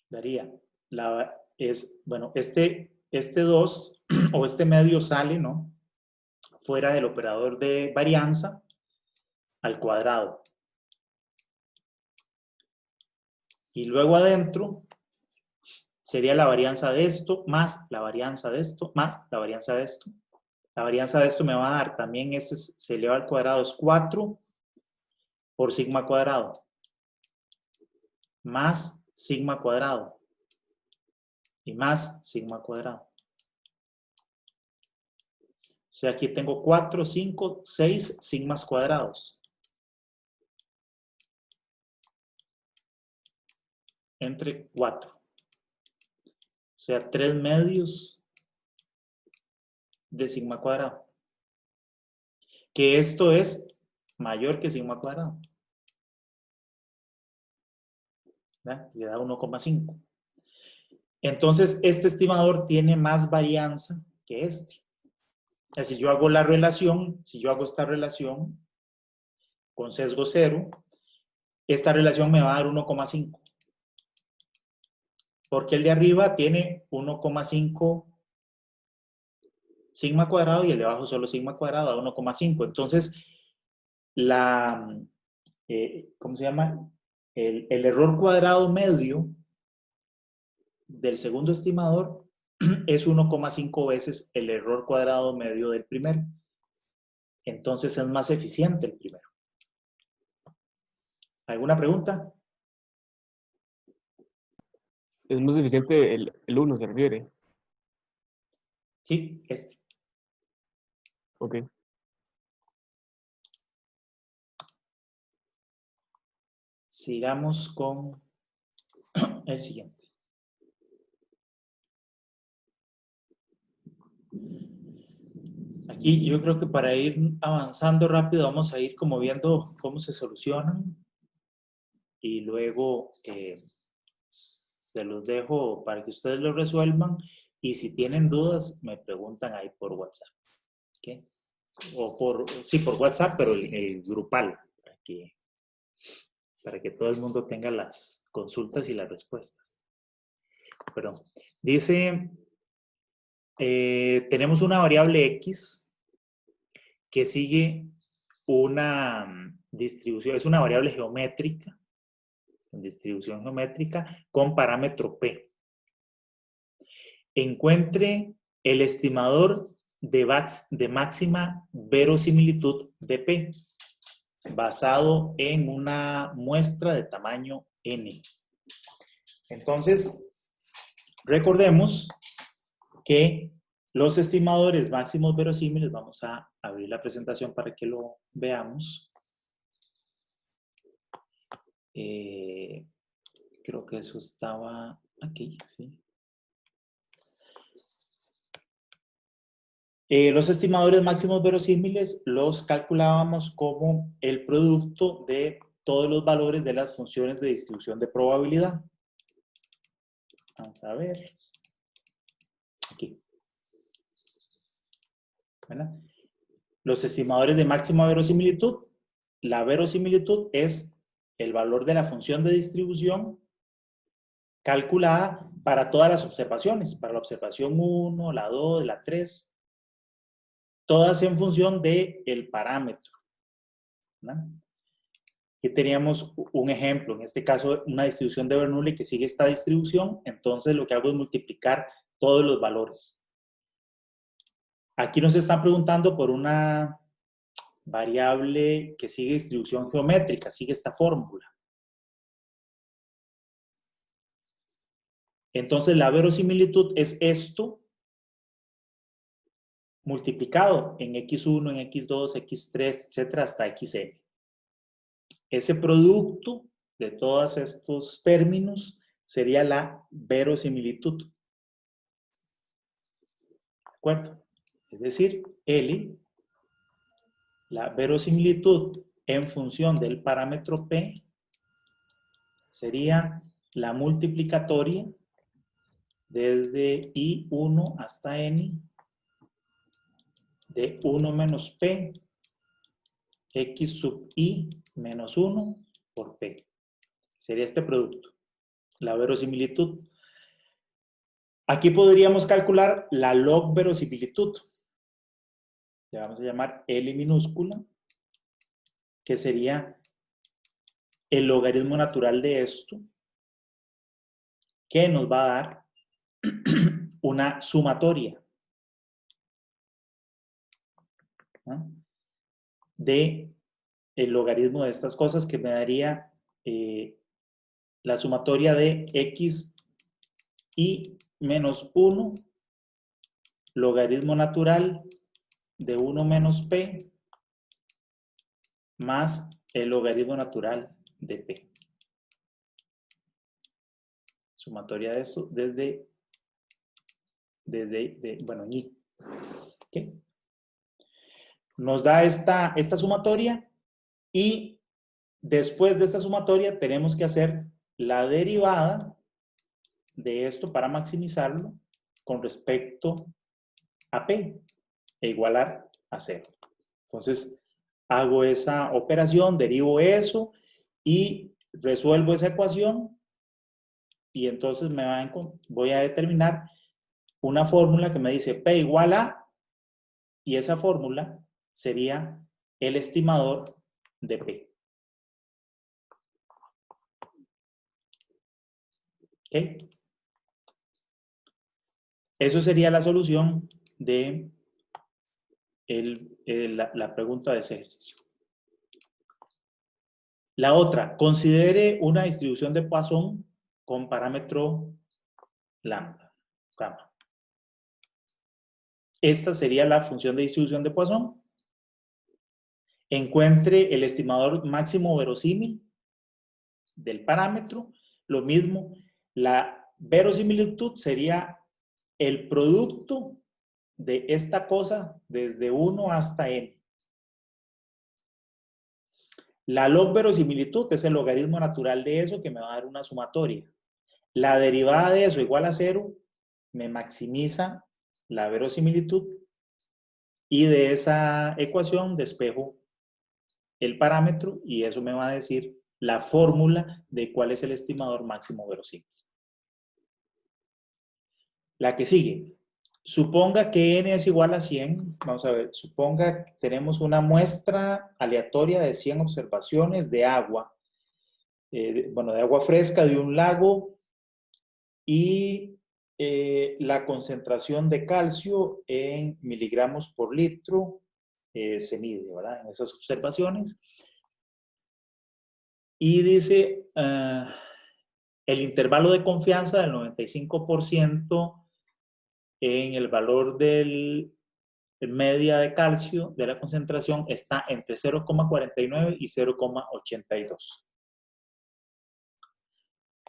Daría, bueno, este 2 o este medio sale, ¿no? Fuera del operador de varianza al cuadrado. Y luego adentro sería la varianza de esto más la varianza de esto más la varianza de esto. La varianza de esto me va a dar también, este se eleva al cuadrado, es 4 por sigma cuadrado más sigma cuadrado y más sigma cuadrado. O sea, aquí tengo 4, 5, 6 sigmas cuadrados. Entre 4. O sea, 3 medios de sigma cuadrado. Que esto es mayor que sigma cuadrado. ¿Verdad? Le da 1,5. Entonces, este estimador tiene más varianza que este. O sea, si yo hago la relación, si yo hago esta relación con sesgo 0, esta relación me va a dar 1,5. Porque el de arriba tiene 1,5 sigma cuadrado y el de abajo solo sigma cuadrado a 1,5. Entonces, ¿cómo se llama? El error cuadrado medio del segundo estimador es 1,5 veces el error cuadrado medio del primero. Entonces es más eficiente el primero. ¿Alguna pregunta? Es más eficiente el 1, se refiere. Sí, este. Ok. Sigamos con el siguiente. Aquí yo creo que para ir avanzando rápido vamos a ir como viendo cómo se solucionan y luego se los dejo para que ustedes lo resuelvan y si tienen dudas me preguntan ahí por WhatsApp. ¿Okay? O sí, por WhatsApp, pero el grupal, para que todo el mundo tenga las consultas y las respuestas. Pero dice, tenemos una variable X que sigue una distribución, es una variable geométrica, distribución geométrica con parámetro P. Encuentre el estimador de máxima verosimilitud de P, basado en una muestra de tamaño N. Entonces, recordemos que los estimadores máximos verosímiles, vamos a abrir la presentación para que lo veamos. Creo que eso estaba aquí, ¿sí? Los estimadores máximos verosímiles los calculábamos como el producto de todos los valores de las funciones de distribución de probabilidad. Vamos a ver. ¿verdad? Los estimadores de máxima verosimilitud. La verosimilitud es el valor de la función de distribución calculada para todas las observaciones, para la observación 1, la 2, la 3, todas en función del parámetro, ¿verdad? Aquí teníamos un ejemplo, en este caso una distribución de Bernoulli que sigue esta distribución, entonces lo que hago es multiplicar todos los valores. Aquí nos están preguntando por una variable que sigue distribución geométrica, sigue esta fórmula. Entonces la verosimilitud es esto multiplicado en x1, en x2, x3, etcétera, hasta xn. Ese producto de todos estos términos sería la verosimilitud. ¿De acuerdo? Es decir, L, la verosimilitud en función del parámetro P, sería la multiplicatoria desde I1 hasta N de 1 menos P, X sub I menos 1 por P. Sería este producto, la verosimilitud. Aquí podríamos calcular la log verosimilitud. Le vamos a llamar L minúscula, que sería el logaritmo natural de esto, que nos va a dar una sumatoria, ¿no?, de el logaritmo de estas cosas, que me daría la sumatoria de x y menos 1, logaritmo natural de 1 menos p, más el logaritmo natural de p. Sumatoria de esto desde bueno, y. ¿Okay? Nos da esta sumatoria, y después de esta sumatoria tenemos que hacer la derivada de esto para maximizarlo con respecto a P e igualar a 0. Entonces, hago esa operación, derivo eso y resuelvo esa ecuación, y entonces voy a determinar una fórmula que me dice P igual a, y esa fórmula sería el estimador de P. ¿Ok? Eso sería la solución de la pregunta de ese ejercicio. La otra, considere una distribución de Poisson con parámetro lambda, gamma. Esta sería la función de distribución de Poisson. Encuentre el estimador máximo verosímil del parámetro. Lo mismo, la verosimilitud sería el producto de esta cosa desde 1 hasta n. La log verosimilitud es el logaritmo natural de eso, que me va a dar una sumatoria. La derivada de eso igual a 0 me maximiza la verosimilitud, y de esa ecuación despejo el parámetro, y eso me va a decir la fórmula de cuál es el estimador máximo verosímil. La que sigue. Suponga que n es igual a 100. Vamos a ver. Suponga que tenemos una muestra aleatoria de 100 observaciones de agua. Bueno, de agua fresca de un lago, y la concentración de calcio en miligramos por litro se mide, ¿verdad?, en esas observaciones. Y dice el intervalo de confianza del 95% en el valor del media de calcio de la concentración está entre 0,49 y 0,82.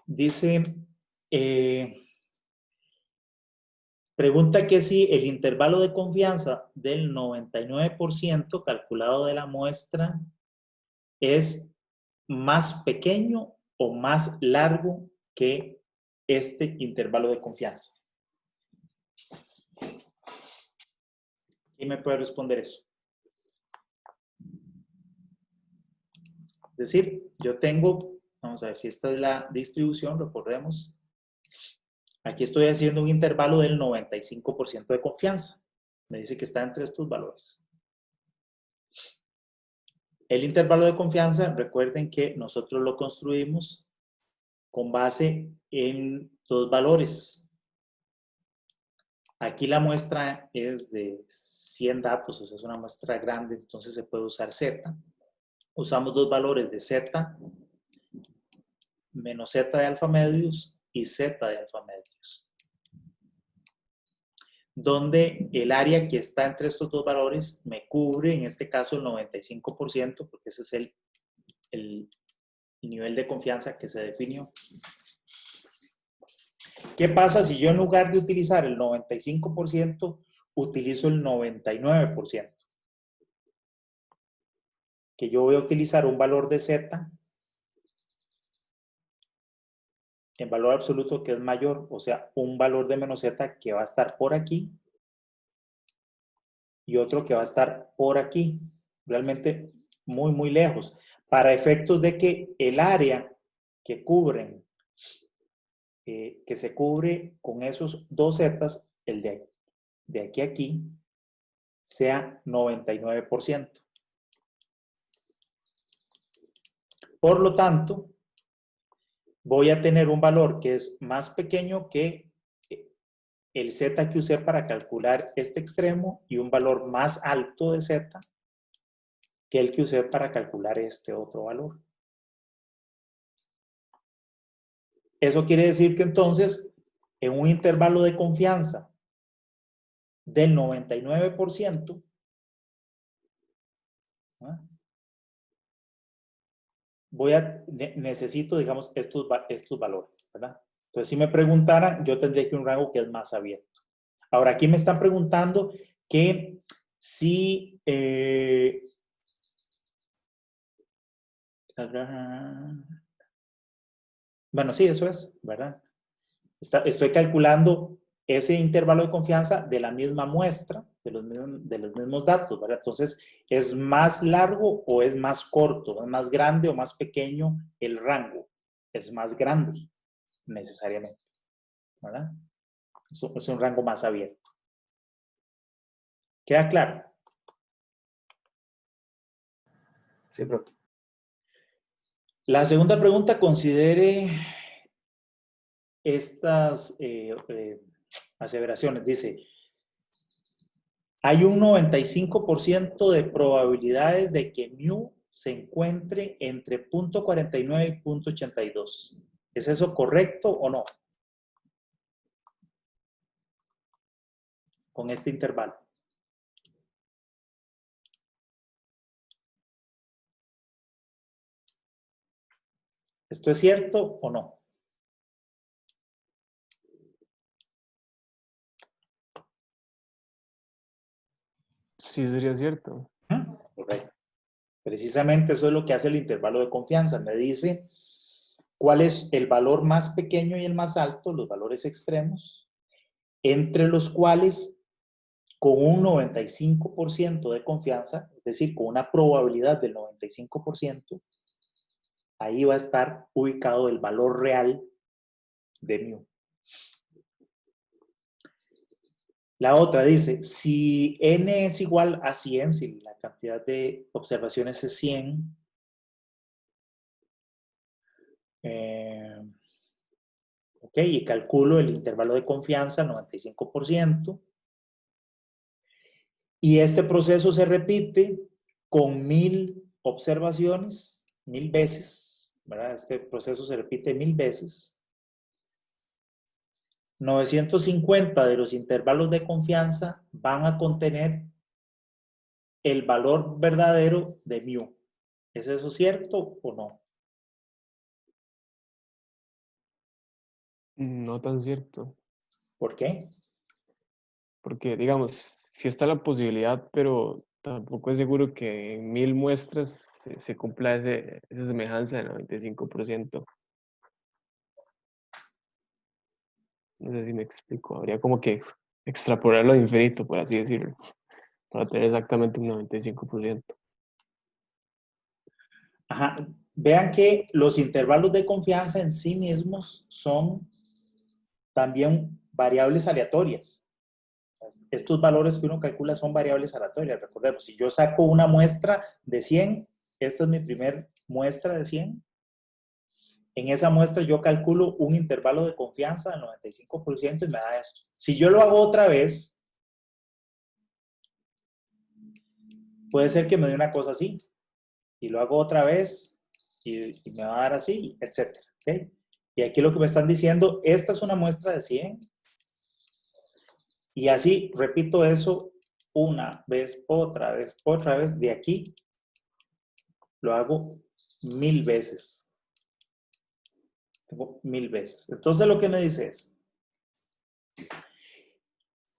Dice, pregunta que si el intervalo de confianza del 99% calculado de la muestra es más pequeño o más largo que este intervalo de confianza. ¿Ok? ¿Quién me puede responder eso? Es decir, yo tengo, vamos a ver si esta es la distribución, recordemos. Aquí estoy haciendo un intervalo del 95% de confianza. Me dice que está entre estos valores. El intervalo de confianza, recuerden que nosotros lo construimos con base en dos valores. Aquí la muestra es de 100 datos, o sea, es una muestra grande, entonces se puede usar Z. Usamos dos valores de Z menos Z de alfa medios y Z de alfa medios. Donde el área que está entre estos dos valores me cubre, en este caso, el 95%, porque ese es el nivel de confianza que se definió. ¿Qué pasa si yo en lugar de utilizar el 95%, utilizo el 99%? Que yo voy a utilizar un valor de Z en valor absoluto que es mayor, o sea, un valor de menos Z que va a estar por aquí y otro que va a estar por aquí, realmente muy, muy lejos, para efectos de que el área que cubren, que se cubre con esos dos zetas, el de aquí a aquí, sea 99%. Por lo tanto, voy a tener un valor que es más pequeño que el Z que usé para calcular este extremo y un valor más alto de Z que el que usé para calcular este otro valor. Eso quiere decir que entonces, en un intervalo de confianza del 99%, ¿ah? Necesito, digamos, estos valores, ¿verdad? Entonces, si me preguntaran, yo tendría que un rango que es más abierto. Ahora, aquí me están preguntando que si... bueno, sí, eso es, ¿verdad? Estoy calculando ese intervalo de confianza de la misma muestra, de los mismos datos, ¿verdad? Entonces, ¿es más largo o es más corto? ¿Es más grande o más pequeño el rango? Es más grande, necesariamente, ¿verdad? Es un rango más abierto. ¿Queda claro? Sí, profe. La segunda pregunta, considere estas aseveraciones. Dice, hay un 95% de probabilidades de que mu se encuentre entre 0.49 y 0.82. ¿Es eso correcto o no? Con este intervalo. ¿Esto es cierto o no? Sí, sería cierto. Correcto. Precisamente eso es lo que hace el intervalo de confianza. Me dice cuál es el valor más pequeño y el más alto, los valores extremos, entre los cuales con un 95% de confianza, es decir, con una probabilidad del 95%, ahí va a estar ubicado el valor real de mu. La otra dice, si n es igual a 100, si la cantidad de observaciones es 100, ok, y calculo el intervalo de confianza, 95%, y este proceso se repite con 1000 observaciones, 1000 veces, ¿verdad? Este proceso se repite 1000 veces. 950 de los intervalos de confianza van a contener el valor verdadero de mu. ¿Es eso cierto o no? No tan cierto. ¿Por qué? Porque, digamos, sí está la posibilidad, pero tampoco es seguro que en 1000 muestras se cumpla esa semejanza del 95%. No sé si me explico. Habría como que extrapolarlo de infinito, por así decirlo. para tener exactamente un 95%. Ajá. Vean que los intervalos de confianza en sí mismos son también variables aleatorias. Estos valores que uno calcula son variables aleatorias. Recordemos, si yo saco una muestra de 100, esta es mi primer muestra de 100. En esa muestra yo calculo un intervalo de confianza del 95% y me da esto. Si yo lo hago otra vez, puede ser que me dé una cosa así. Y lo hago otra vez y me va a dar así, etc. ¿Okay? Y aquí lo que me están diciendo, esta es una muestra de 100. Y así repito eso una vez, otra vez. De aquí lo hago 1000 veces. Tengo 1000 veces. Entonces lo que me dice es,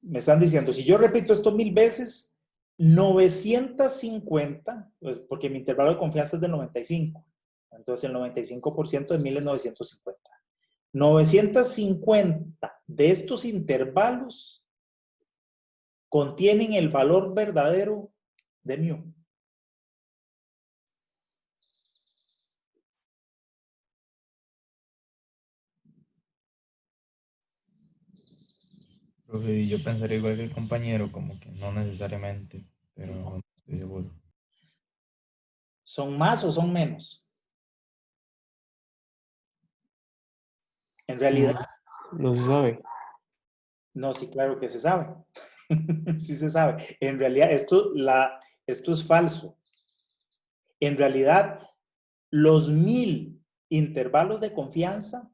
me están diciendo, si yo repito esto 1000 veces, 950, pues porque mi intervalo de confianza es de 95. Entonces el 95% de 1000 es 950. 950 de estos intervalos contienen el valor verdadero de mu. Profe, yo pensaría igual que el compañero, como que no necesariamente, pero no estoy seguro. ¿Son más o son menos? En realidad, No se sabe. no, sí, claro que se sabe. Sí se sabe. En realidad, esto es falso. En realidad, los 1000 intervalos de confianza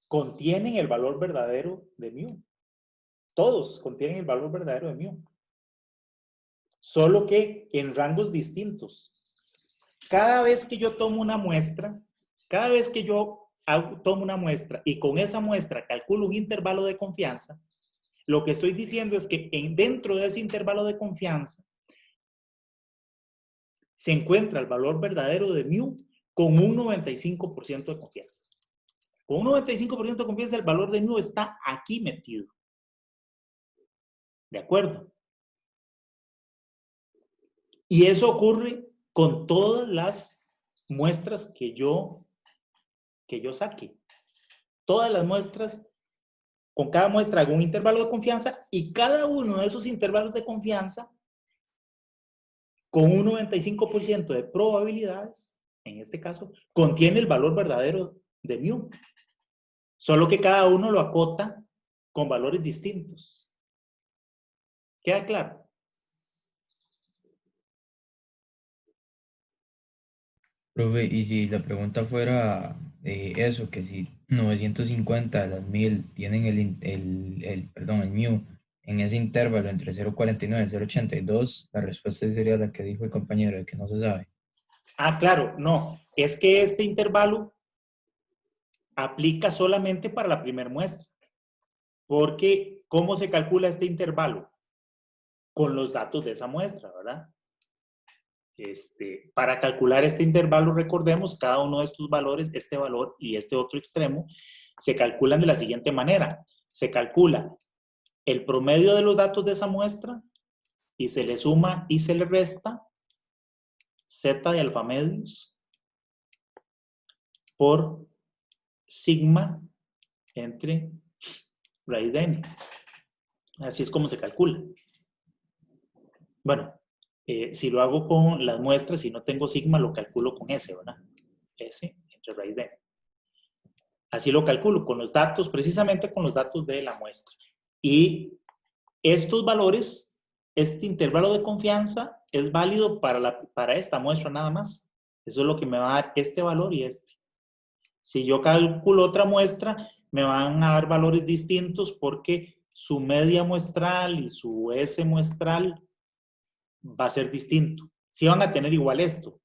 contienen el valor verdadero de mu. Todos contienen el valor verdadero de mu. Solo que en rangos distintos. Cada vez que yo tomo una muestra, cada vez que yo tomo una muestra y con esa muestra calculo un intervalo de confianza, lo que estoy diciendo es que dentro de ese intervalo de confianza se encuentra el valor verdadero de mu con un 95% de confianza. Con un 95% de confianza el valor de mu está aquí metido. ¿De acuerdo? Y eso ocurre con todas las muestras que yo saque. Todas las muestras, con cada muestra hago un intervalo de confianza y cada uno de esos intervalos de confianza, con un 95% de probabilidades, en este caso, contiene el valor verdadero de mu. Solo que cada uno lo acota con valores distintos. ¿Queda claro? Profe, y si la pregunta fuera eso, que si 950 de las 1000 tienen el mu en ese intervalo entre 0,49 y 0,82, la respuesta sería la que dijo el compañero, de que no se sabe. Ah, claro, no. Es que este intervalo aplica solamente para la primera muestra. Porque, ¿cómo se calcula este intervalo? Con los datos de esa muestra, ¿verdad? Para calcular este intervalo, recordemos, cada uno de estos valores, este valor y este otro extremo, se calculan de la siguiente manera. Se calcula el promedio de los datos de esa muestra y se le suma y se le resta z de alfa medios por sigma entre raíz de n. Así es como se calcula. Bueno, si lo hago con las muestras, si no tengo sigma, lo calculo con S, ¿verdad? S entre raíz de n. Así lo calculo, con los datos, precisamente con los datos de la muestra. Y estos valores, este intervalo de confianza, es válido para esta muestra nada más. Eso es lo que me va a dar este valor y este. Si yo calculo otra muestra, me van a dar valores distintos porque su media muestral y su S muestral va a ser distinto. Sí van a tener igual esto.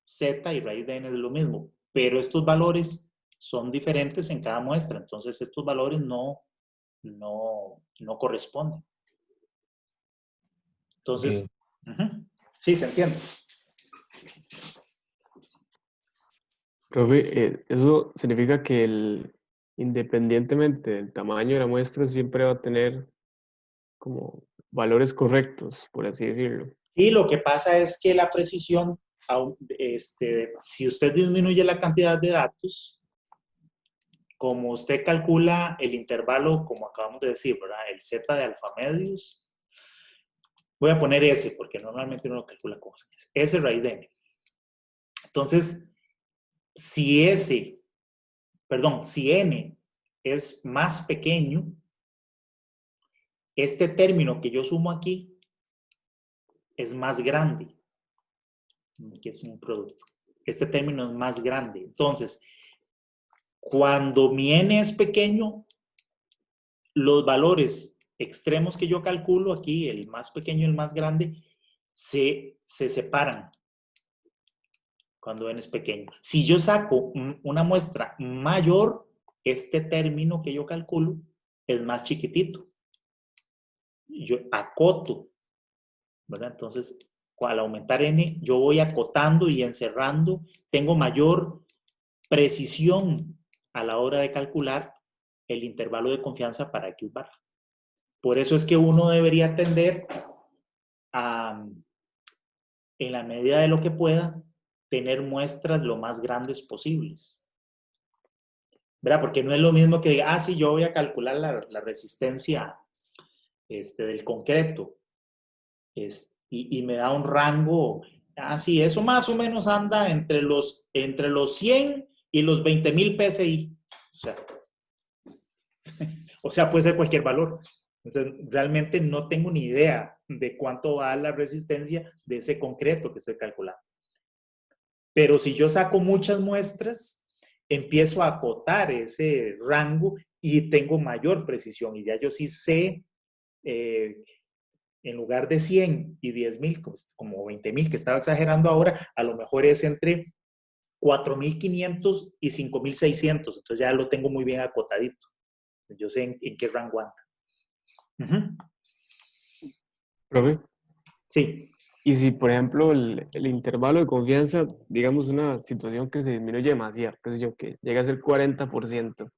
Z y raíz de n es lo mismo, pero estos valores son diferentes en cada muestra, entonces estos valores no corresponden. Entonces, sí, se entiende. Profe, eso significa que independientemente del tamaño de la muestra, siempre va a tener como valores correctos, por así decirlo. Y lo que pasa es que la precisión, si usted disminuye la cantidad de datos, como usted calcula el intervalo, como acabamos de decir, ¿verdad? El Z de alfa medios, voy a poner S, porque normalmente uno lo calcula como S raíz de N. Entonces, si N es más pequeño, este término que yo sumo aquí es más grande. Aquí es un producto. Este término es más grande. Entonces, cuando mi N es pequeño, los valores extremos que yo calculo aquí, el más pequeño y el más grande, se separan cuando N es pequeño. Si yo saco una muestra mayor, este término que yo calculo es más chiquitito. Yo acoto, ¿verdad? Entonces, al aumentar N, yo voy acotando y encerrando, tengo mayor precisión a la hora de calcular el intervalo de confianza para X barra. Por eso es que uno debería tender a, en la medida de lo que pueda, tener muestras lo más grandes posibles. ¿Verdad? Porque no es lo mismo que diga, sí, yo voy a calcular la resistencia del concreto y me da un rango, sí, eso más o menos anda entre los 100 y los 20,000 PSI. O sea, puede ser cualquier valor. Entonces, realmente no tengo ni idea de cuánto va la resistencia de ese concreto que estoy calculando. Pero si yo saco muchas muestras, empiezo a acotar ese rango y tengo mayor precisión. Y ya yo sí sé, en lugar de 100 y 10,000, como 20,000 que estaba exagerando ahora, a lo mejor es entre 4,500 y 5,600. Entonces ya lo tengo muy bien acotadito. Yo sé en qué rango anda. ¿Profe? Sí. Y si, por ejemplo, el intervalo de confianza, digamos una situación que se disminuye demasiado, qué sé yo, que llega a ser 40%,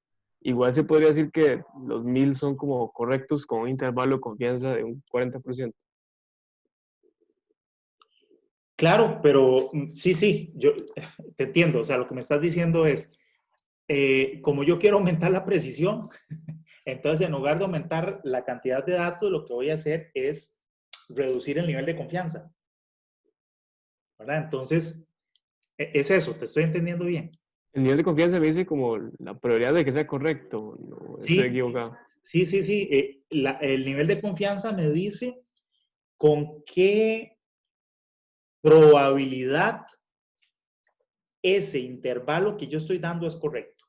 igual se podría decir que los 1000 son como correctos con un intervalo de confianza de un 40%. Claro, pero sí, yo te entiendo. O sea, lo que me estás diciendo es, como yo quiero aumentar la precisión, entonces en lugar de aumentar la cantidad de datos, lo que voy a hacer es reducir el nivel de confianza. ¿Verdad? Entonces, es eso, te estoy entendiendo bien. El nivel de confianza me dice como la probabilidad de que sea correcto, no estoy equivocado. Sí. El nivel de confianza me dice con qué probabilidad ese intervalo que yo estoy dando es correcto.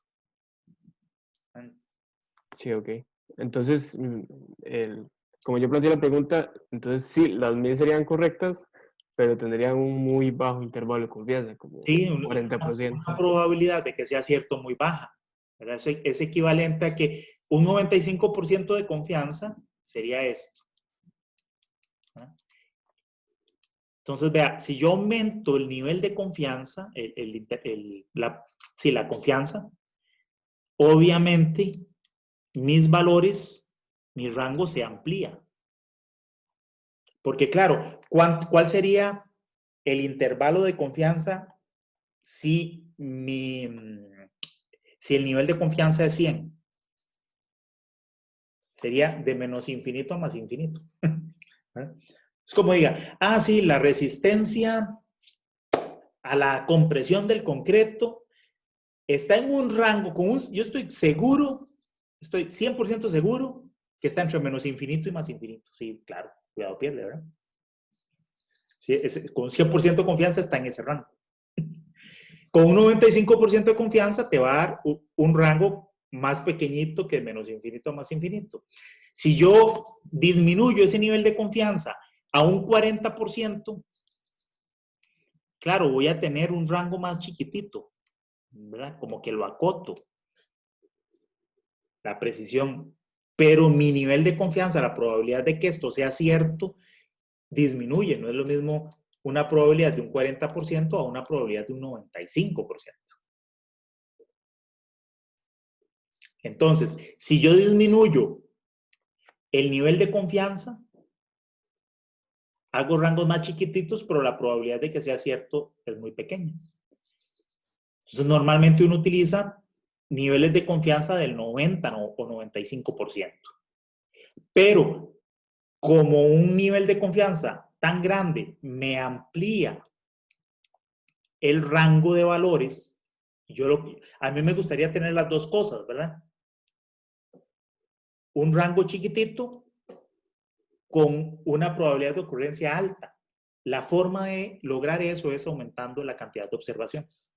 Sí, ok. Entonces, como yo planteé la pregunta, entonces sí, las 1000 serían correctas, pero tendrían un muy bajo intervalo de confianza, como Sí, 40%. una probabilidad de que sea cierto muy baja. ¿Verdad? Eso es equivalente a que un 95% de confianza sería esto. ¿Verdad? Entonces, vea, si yo aumento el nivel de confianza, la confianza, obviamente mis valores, mi rango se amplía. Porque claro, ¿cuál sería el intervalo de confianza si el nivel de confianza es 100? Sería de menos infinito a más infinito. Es como diga, sí, la resistencia a la compresión del concreto está en un rango, yo estoy seguro, estoy 100% seguro que está entre menos infinito y más infinito. Sí, claro, cuidado pierde, ¿verdad? Sí, con 100% de confianza está en ese rango. Con un 95% de confianza te va a dar un rango más pequeñito que de menos infinito a más infinito. Si yo disminuyo ese nivel de confianza a un 40%, claro, voy a tener un rango más chiquitito, ¿verdad? Como que lo acoto, la precisión. Pero mi nivel de confianza, la probabilidad de que esto sea cierto, disminuye. No es lo mismo una probabilidad de un 40% a una probabilidad de un 95%. Entonces, si yo disminuyo el nivel de confianza, hago rangos más chiquititos, pero la probabilidad de que sea cierto es muy pequeña. Entonces, normalmente uno utiliza niveles de confianza del 90 o 95%. Pero como un nivel de confianza tan grande me amplía el rango de valores, a mí me gustaría tener las dos cosas, ¿verdad? Un rango chiquitito con una probabilidad de ocurrencia alta. La forma de lograr eso es aumentando la cantidad de observaciones.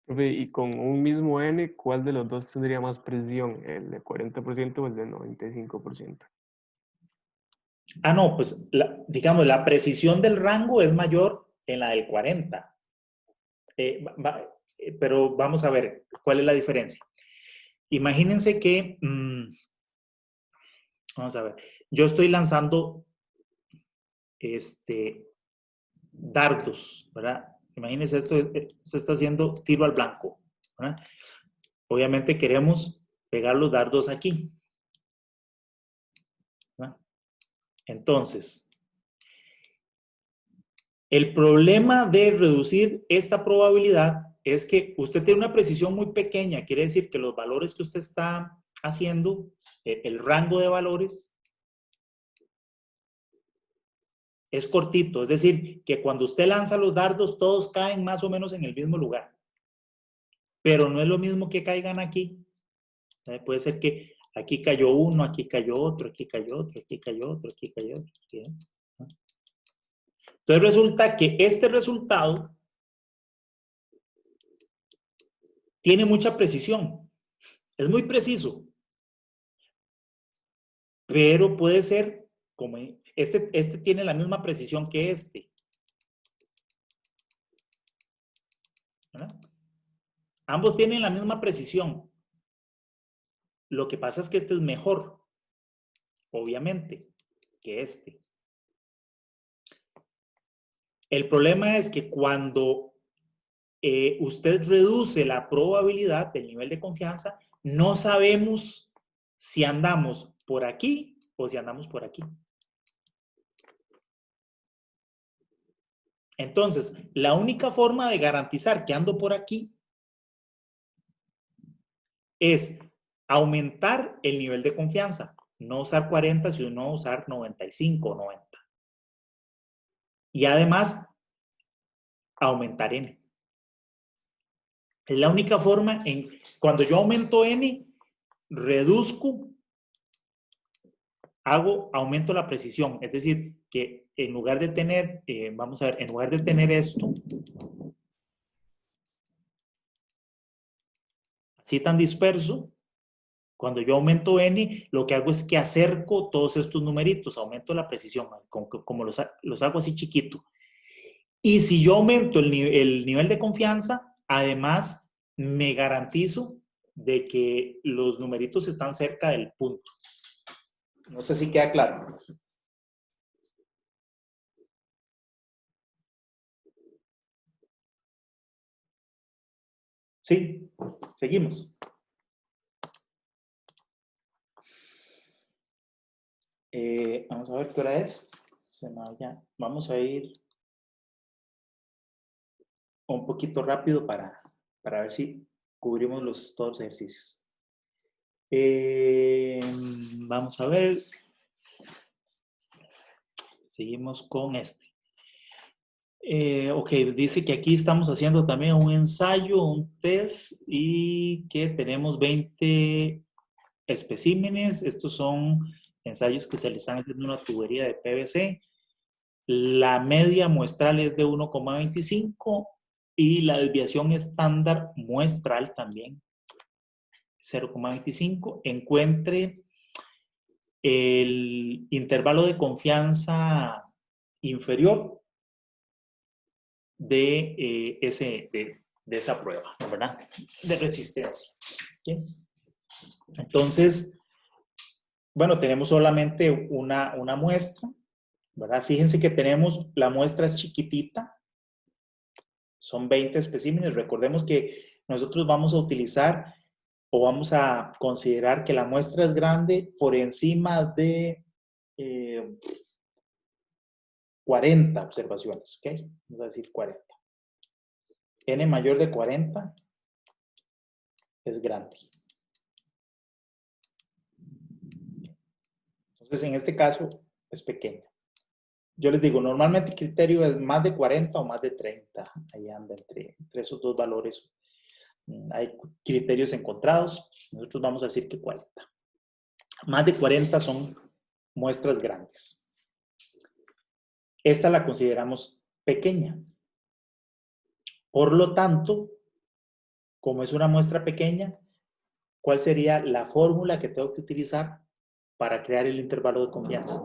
Profe, y con un mismo N, ¿cuál de los dos tendría más presión? ¿El de 40% o el de 95%? Ah, no, pues digamos, la precisión del rango es mayor en la del 40. Pero vamos a ver, ¿cuál es la diferencia? Imagínense que, vamos a ver, yo estoy lanzando dardos, ¿verdad? Imagínense esto está haciendo tiro al blanco, ¿verdad? Obviamente queremos pegar los dardos aquí, ¿verdad? Entonces, el problema de reducir esta probabilidad es que usted tiene una precisión muy pequeña, quiere decir que los valores que usted está haciendo, el rango de valores, es cortito, es decir, que cuando usted lanza los dardos, todos caen más o menos en el mismo lugar. Pero no es lo mismo que caigan aquí. Puede ser que aquí cayó uno, aquí cayó otro, aquí cayó otro, aquí cayó otro, aquí cayó otro. ¿Sí? Entonces resulta que este resultado tiene mucha precisión. Es muy preciso. Pero puede ser como este tiene la misma precisión que este. ¿Verdad? Ambos tienen la misma precisión. Lo que pasa es que este es mejor, obviamente, que este. El problema es que cuando usted reduce la probabilidad del nivel de confianza, no sabemos si andamos por aquí o si andamos por aquí. Entonces, la única forma de garantizar que ando por aquí es aumentar el nivel de confianza. No usar 40, sino usar 95 o 90. Y además, aumentar N. Es la única forma cuando yo aumento N, reduzco, aumento la precisión. Es decir, que en lugar de tener, vamos a ver, en lugar de tener esto, así tan disperso, cuando yo aumento N, lo que hago es que acerco todos estos numeritos, aumento la precisión, como los hago así chiquito. Y si yo aumento el nivel de confianza, además me garantizo de que los numeritos están cerca del punto. No sé si queda claro. Sí, seguimos. Vamos a ver qué hora es. Vamos a ir un poquito rápido para ver si cubrimos todos los ejercicios. Vamos a ver. Seguimos con este. Ok, dice que aquí estamos haciendo también un ensayo, un test, y que tenemos 20 especímenes. Estos son ensayos que se le están haciendo una tubería de PVC. La media muestral es de 1,25 y la desviación estándar muestral también 0,25. Encuentre el intervalo de confianza inferior de esa prueba, ¿verdad? De resistencia. ¿Okay? Entonces, bueno, tenemos solamente una muestra, ¿verdad? Fíjense que la muestra es chiquitita, son 20 especímenes. Recordemos que nosotros vamos a utilizar o vamos a considerar que la muestra es grande por encima de 40 observaciones, ¿ok? Vamos a decir 40. N mayor de 40 es grande. Entonces, en este caso, es pequeño. Yo les digo, normalmente el criterio es más de 40 o más de 30. Ahí anda entre esos dos valores. Hay criterios encontrados. Nosotros vamos a decir que 40. Más de 40 son muestras grandes. Esta la consideramos pequeña. Por lo tanto, como es una muestra pequeña, ¿cuál sería la fórmula que tengo que utilizar para crear el intervalo de confianza?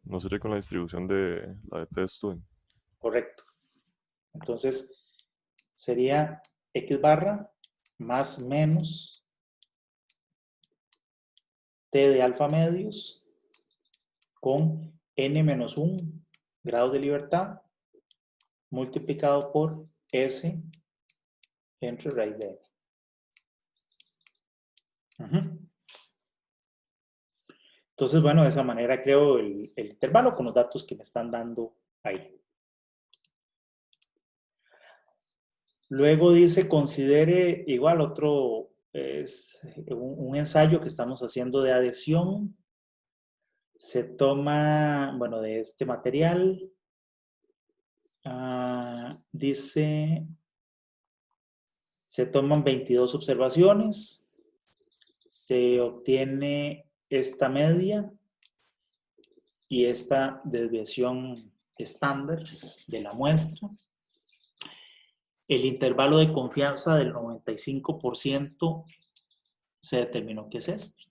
No sería con la distribución de la de t-student. Correcto. Entonces, sería x barra más menos t de alfa medios con n menos 1 grado de libertad multiplicado por s entre raíz de n. Entonces, bueno, de esa manera creo el intervalo con los datos que me están dando ahí. Luego dice, considere igual otro, es un ensayo que estamos haciendo de adhesión. Se toma, bueno, de este material. Dice, se toman 22 observaciones. Se obtiene esta media y esta desviación estándar de la muestra. El intervalo de confianza del 95% se determinó que es este.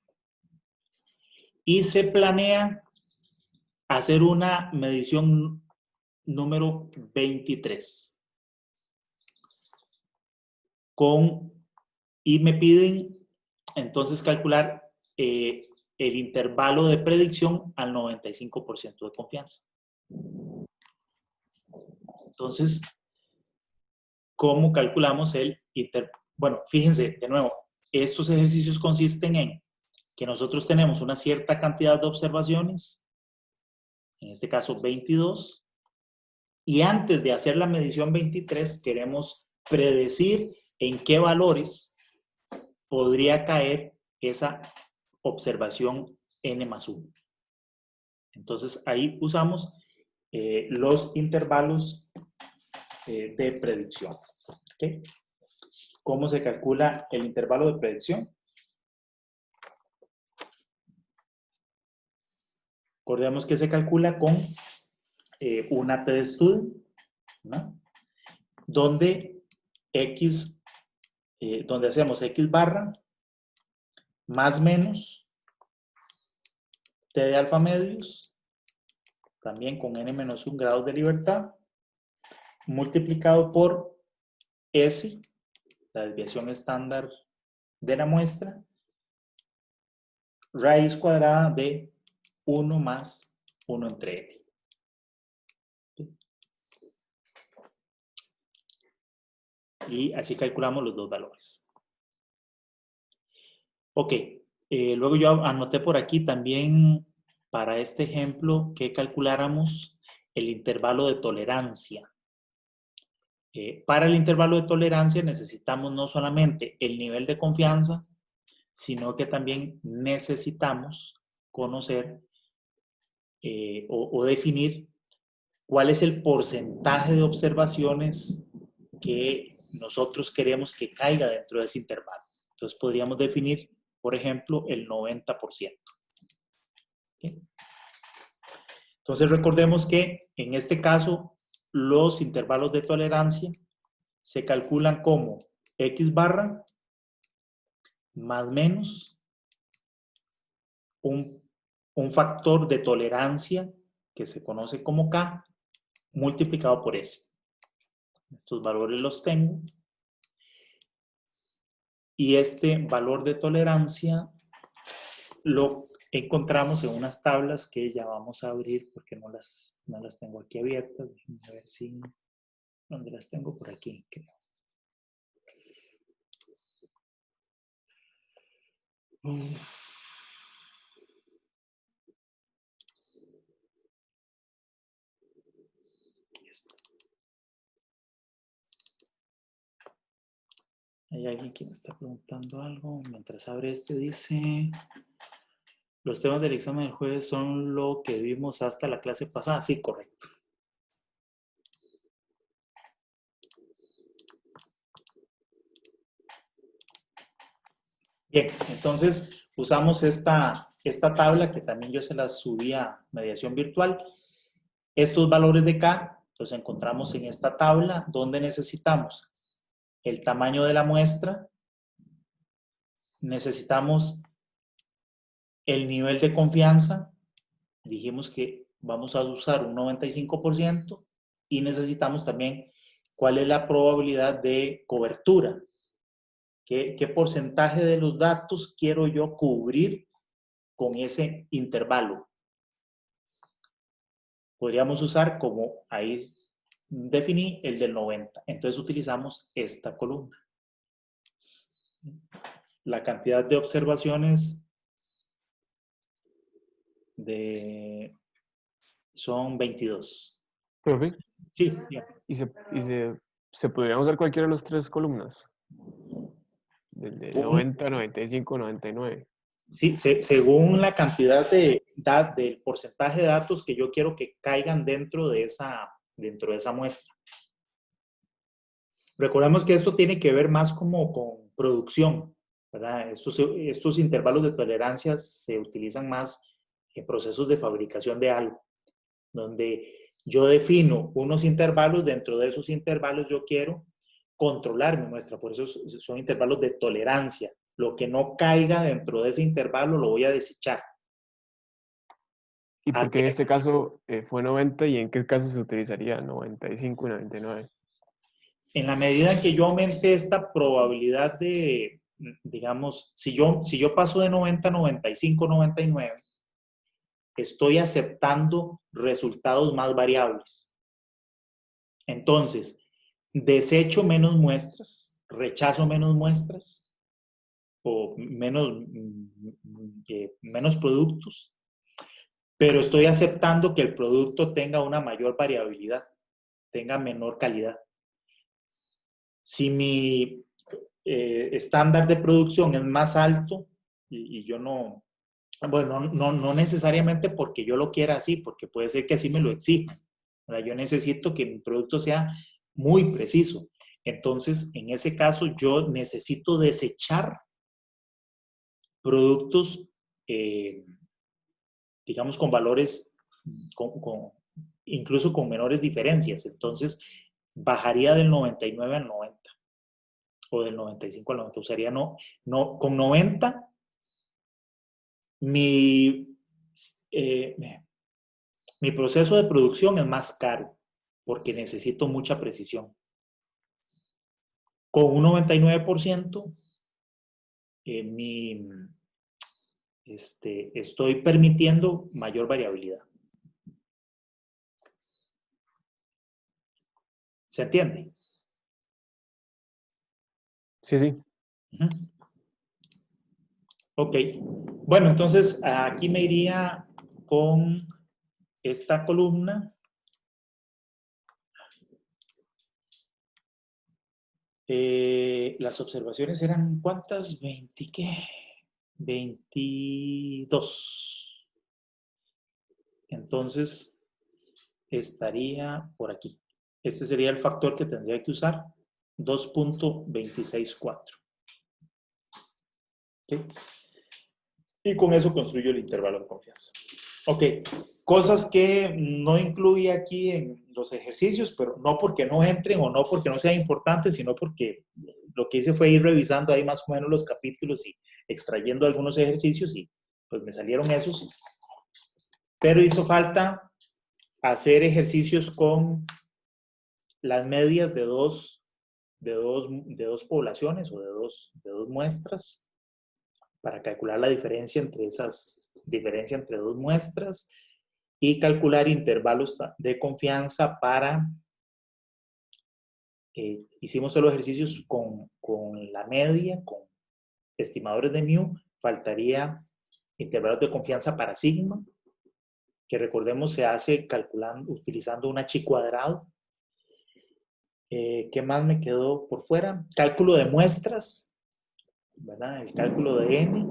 Y se planea hacer una medición número 23. Y me piden entonces calcular el intervalo de predicción al 95% de confianza. Entonces, ¿cómo calculamos el intervalo? Bueno, fíjense, de nuevo, estos ejercicios consisten en que nosotros tenemos una cierta cantidad de observaciones, en este caso 22, y antes de hacer la medición 23 queremos predecir en qué valores podría caer esa observación n más 1. Entonces ahí usamos los intervalos de predicción. ¿Okay? ¿Cómo se calcula el intervalo de predicción? Recordemos que se calcula con una t-student, ¿no? Donde donde hacemos x barra más menos t de alfa medios, también con n menos 1 grados de libertad, multiplicado por S, la desviación estándar de la muestra, raíz cuadrada de 1 más 1 entre n. Y así calculamos los dos valores. Ok, luego yo anoté por aquí también para este ejemplo que calculáramos el intervalo de tolerancia. Para el intervalo de tolerancia necesitamos no solamente el nivel de confianza, sino que también necesitamos conocer o definir cuál es el porcentaje de observaciones que nosotros queremos que caiga dentro de ese intervalo. Entonces podríamos definir, por ejemplo, el 90%. ¿Okay? Entonces recordemos que en este caso los intervalos de tolerancia se calculan como x barra más menos un factor de tolerancia que se conoce como K multiplicado por S. Estos valores los tengo. Y este valor de tolerancia lo encontramos en unas tablas que ya vamos a abrir porque no las tengo aquí abiertas. Déjenme ver si ¿Dónde las tengo? Por aquí, creo. Hay alguien que me está preguntando algo. Mientras abre este, dice... Los temas del examen del jueves son lo que vimos hasta la clase pasada. Sí, correcto. Bien, entonces usamos esta tabla que también yo se la subí a mediación virtual. Estos valores de K los encontramos en esta tabla donde necesitamos el tamaño de la muestra, necesitamos el nivel de confianza, dijimos que vamos a usar un 95% y necesitamos también cuál es la probabilidad de cobertura. ¿Qué porcentaje de los datos quiero yo cubrir con ese intervalo? Podríamos usar, como ahí definí, el del 90. Entonces utilizamos esta columna. La cantidad de observaciones son 22. Profe, Sí, ya. ¿y se podrían usar cualquiera de las tres columnas? Del de 90, 95, 99. Sí, según la cantidad del porcentaje de datos que yo quiero que caigan dentro de esa muestra. Recordemos que esto tiene que ver más como con producción, ¿verdad? Estos intervalos de tolerancia se utilizan más en procesos de fabricación de algo, donde yo defino unos intervalos, dentro de esos intervalos yo quiero controlar mi muestra, por eso son intervalos de tolerancia. Lo que no caiga dentro de ese intervalo lo voy a desechar. ¿Y por qué en este caso fue 90 y en qué caso se utilizaría 95 y 99? En la medida en que yo aumente esta probabilidad de, digamos, si yo paso de 90 a 95, 99, estoy aceptando resultados más variables. Entonces, desecho menos muestras, rechazo menos muestras o menos productos, pero estoy aceptando que el producto tenga una mayor variabilidad, tenga menor calidad. Si mi estándar de producción es más alto y yo no, bueno, no necesariamente porque yo lo quiera así, porque puede ser que así me lo exija. Yo necesito que mi producto sea muy preciso. Entonces, en ese caso, yo necesito desechar productos, digamos, con valores, incluso con menores diferencias. Entonces, bajaría del 99 al 90 o del 95 al 90. Usaría con 90, mi proceso de producción es más caro porque necesito mucha precisión. Con un 99%, estoy permitiendo mayor variabilidad. ¿Se entiende? Sí, sí. Ok. Bueno, entonces aquí me iría con esta columna. Las observaciones eran ¿cuántas? 20, ¿qué? 22. Entonces, estaría por aquí. Este sería el factor que tendría que usar, 2.264. ¿Okay? Y con eso construyo el intervalo de confianza. Ok, cosas que no incluí aquí en los ejercicios, pero no porque no entren o no porque no sean importantes, sino porque lo que hice fue ir revisando ahí más o menos los capítulos y extrayendo algunos ejercicios y pues me salieron esos. Pero hizo falta hacer ejercicios con las medias de dos poblaciones o de dos muestras para calcular la diferencia entre dos muestras y calcular intervalos de confianza para hicimos solo ejercicios con la media, con estimadores de mu, faltaría intervalos de confianza para sigma, que recordemos se hace calculando, utilizando un H cuadrado. ¿Qué más me quedó por fuera? Cálculo de muestras, ¿verdad? El cálculo de N.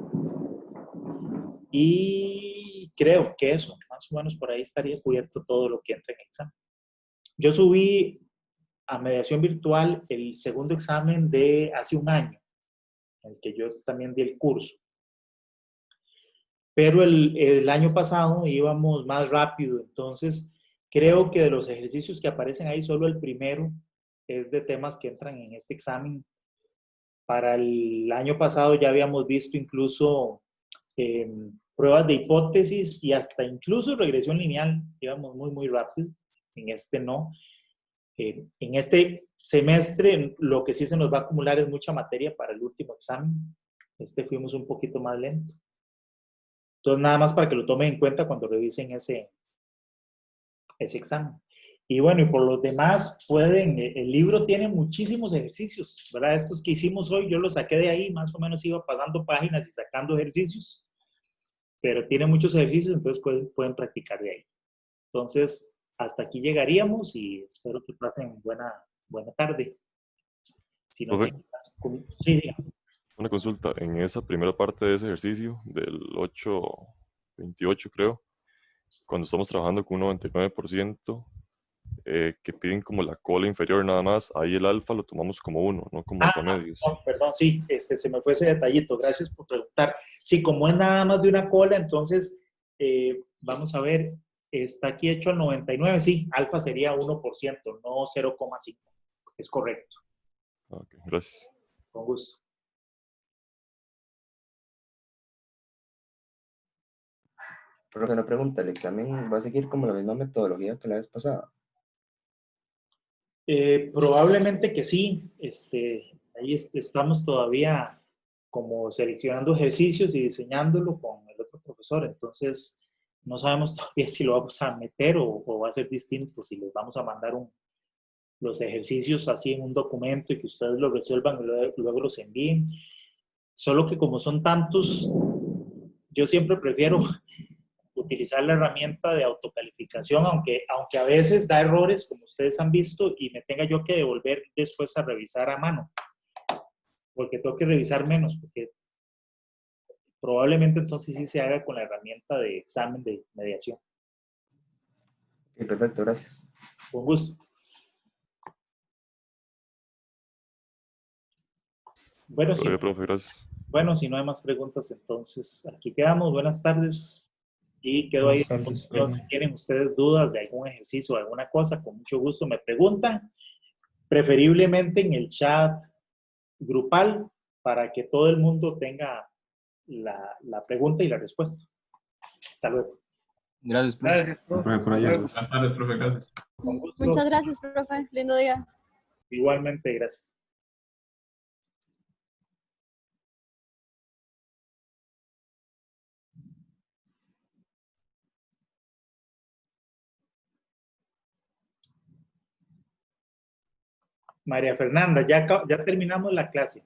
Y creo que eso, más o menos por ahí estaría cubierto todo lo que entra en el examen. Yo subí a mediación virtual el segundo examen de hace un año, en el que yo también di el curso. Pero el año pasado íbamos más rápido, entonces creo que de los ejercicios que aparecen ahí, solo el primero es de temas que entran en este examen. Para el año pasado ya habíamos visto incluso pruebas de hipótesis y hasta incluso regresión lineal. Íbamos muy, muy rápido. En este no. En este semestre lo que sí se nos va a acumular es mucha materia para el último examen. Fuimos un poquito más lento. Entonces, nada más para que lo tomen en cuenta cuando revisen ese examen. Y bueno, y por los demás, el libro tiene muchísimos ejercicios, ¿verdad? Estos que hicimos hoy, yo los saqué de ahí, más o menos iba pasando páginas y sacando ejercicios, pero tiene muchos ejercicios, entonces pueden practicar de ahí. Entonces, hasta aquí llegaríamos y espero que pasen buena tarde. Si no Profe, tienen caso, sí, diga. una consulta. En esa primera parte de ese ejercicio, del 8.28 creo, cuando estamos trabajando con un 99%, que piden como la cola inferior nada más, ahí el alfa lo tomamos como 1, no como promedios. No, perdón, sí, se me fue ese detallito, gracias por preguntar. Sí, como es nada más de una cola, entonces, vamos a ver, está aquí hecho al 99, sí, alfa sería 1%, no 0,5, es correcto. Ok, gracias. Con gusto. Profe, una pregunta, ¿el examen va a seguir como la misma metodología que la vez pasada? Probablemente que sí. Ahí estamos todavía como seleccionando ejercicios y diseñándolo con el otro profesor. Entonces, no sabemos todavía si lo vamos a meter o va a ser distinto, si les vamos a mandar los ejercicios así en un documento y que ustedes lo resuelvan y luego los envíen. Solo que como son tantos, yo siempre prefiero utilizar la herramienta de autocalificación, aunque a veces da errores, como ustedes han visto, y me tenga yo que devolver después a revisar a mano, porque tengo que revisar menos, porque probablemente entonces sí se haga con la herramienta de examen de mediación. Ok, perfecto, gracias. Con gusto. Bueno, Profe, gracias. bueno, si no hay más preguntas, entonces aquí quedamos. Buenas tardes. Y quedo ahí. Buenas tardes, Si profe. tienen ustedes dudas de algún ejercicio o alguna cosa, con mucho gusto me preguntan, preferiblemente en el chat grupal, para que todo el mundo tenga la pregunta y la respuesta. Hasta luego. Gracias, profe. Profe, por ahí. Buenas tardes, profe, gracias. Con gusto. Muchas gracias, profe. Lindo día. Igualmente, gracias. María Fernanda, ya terminamos la clase.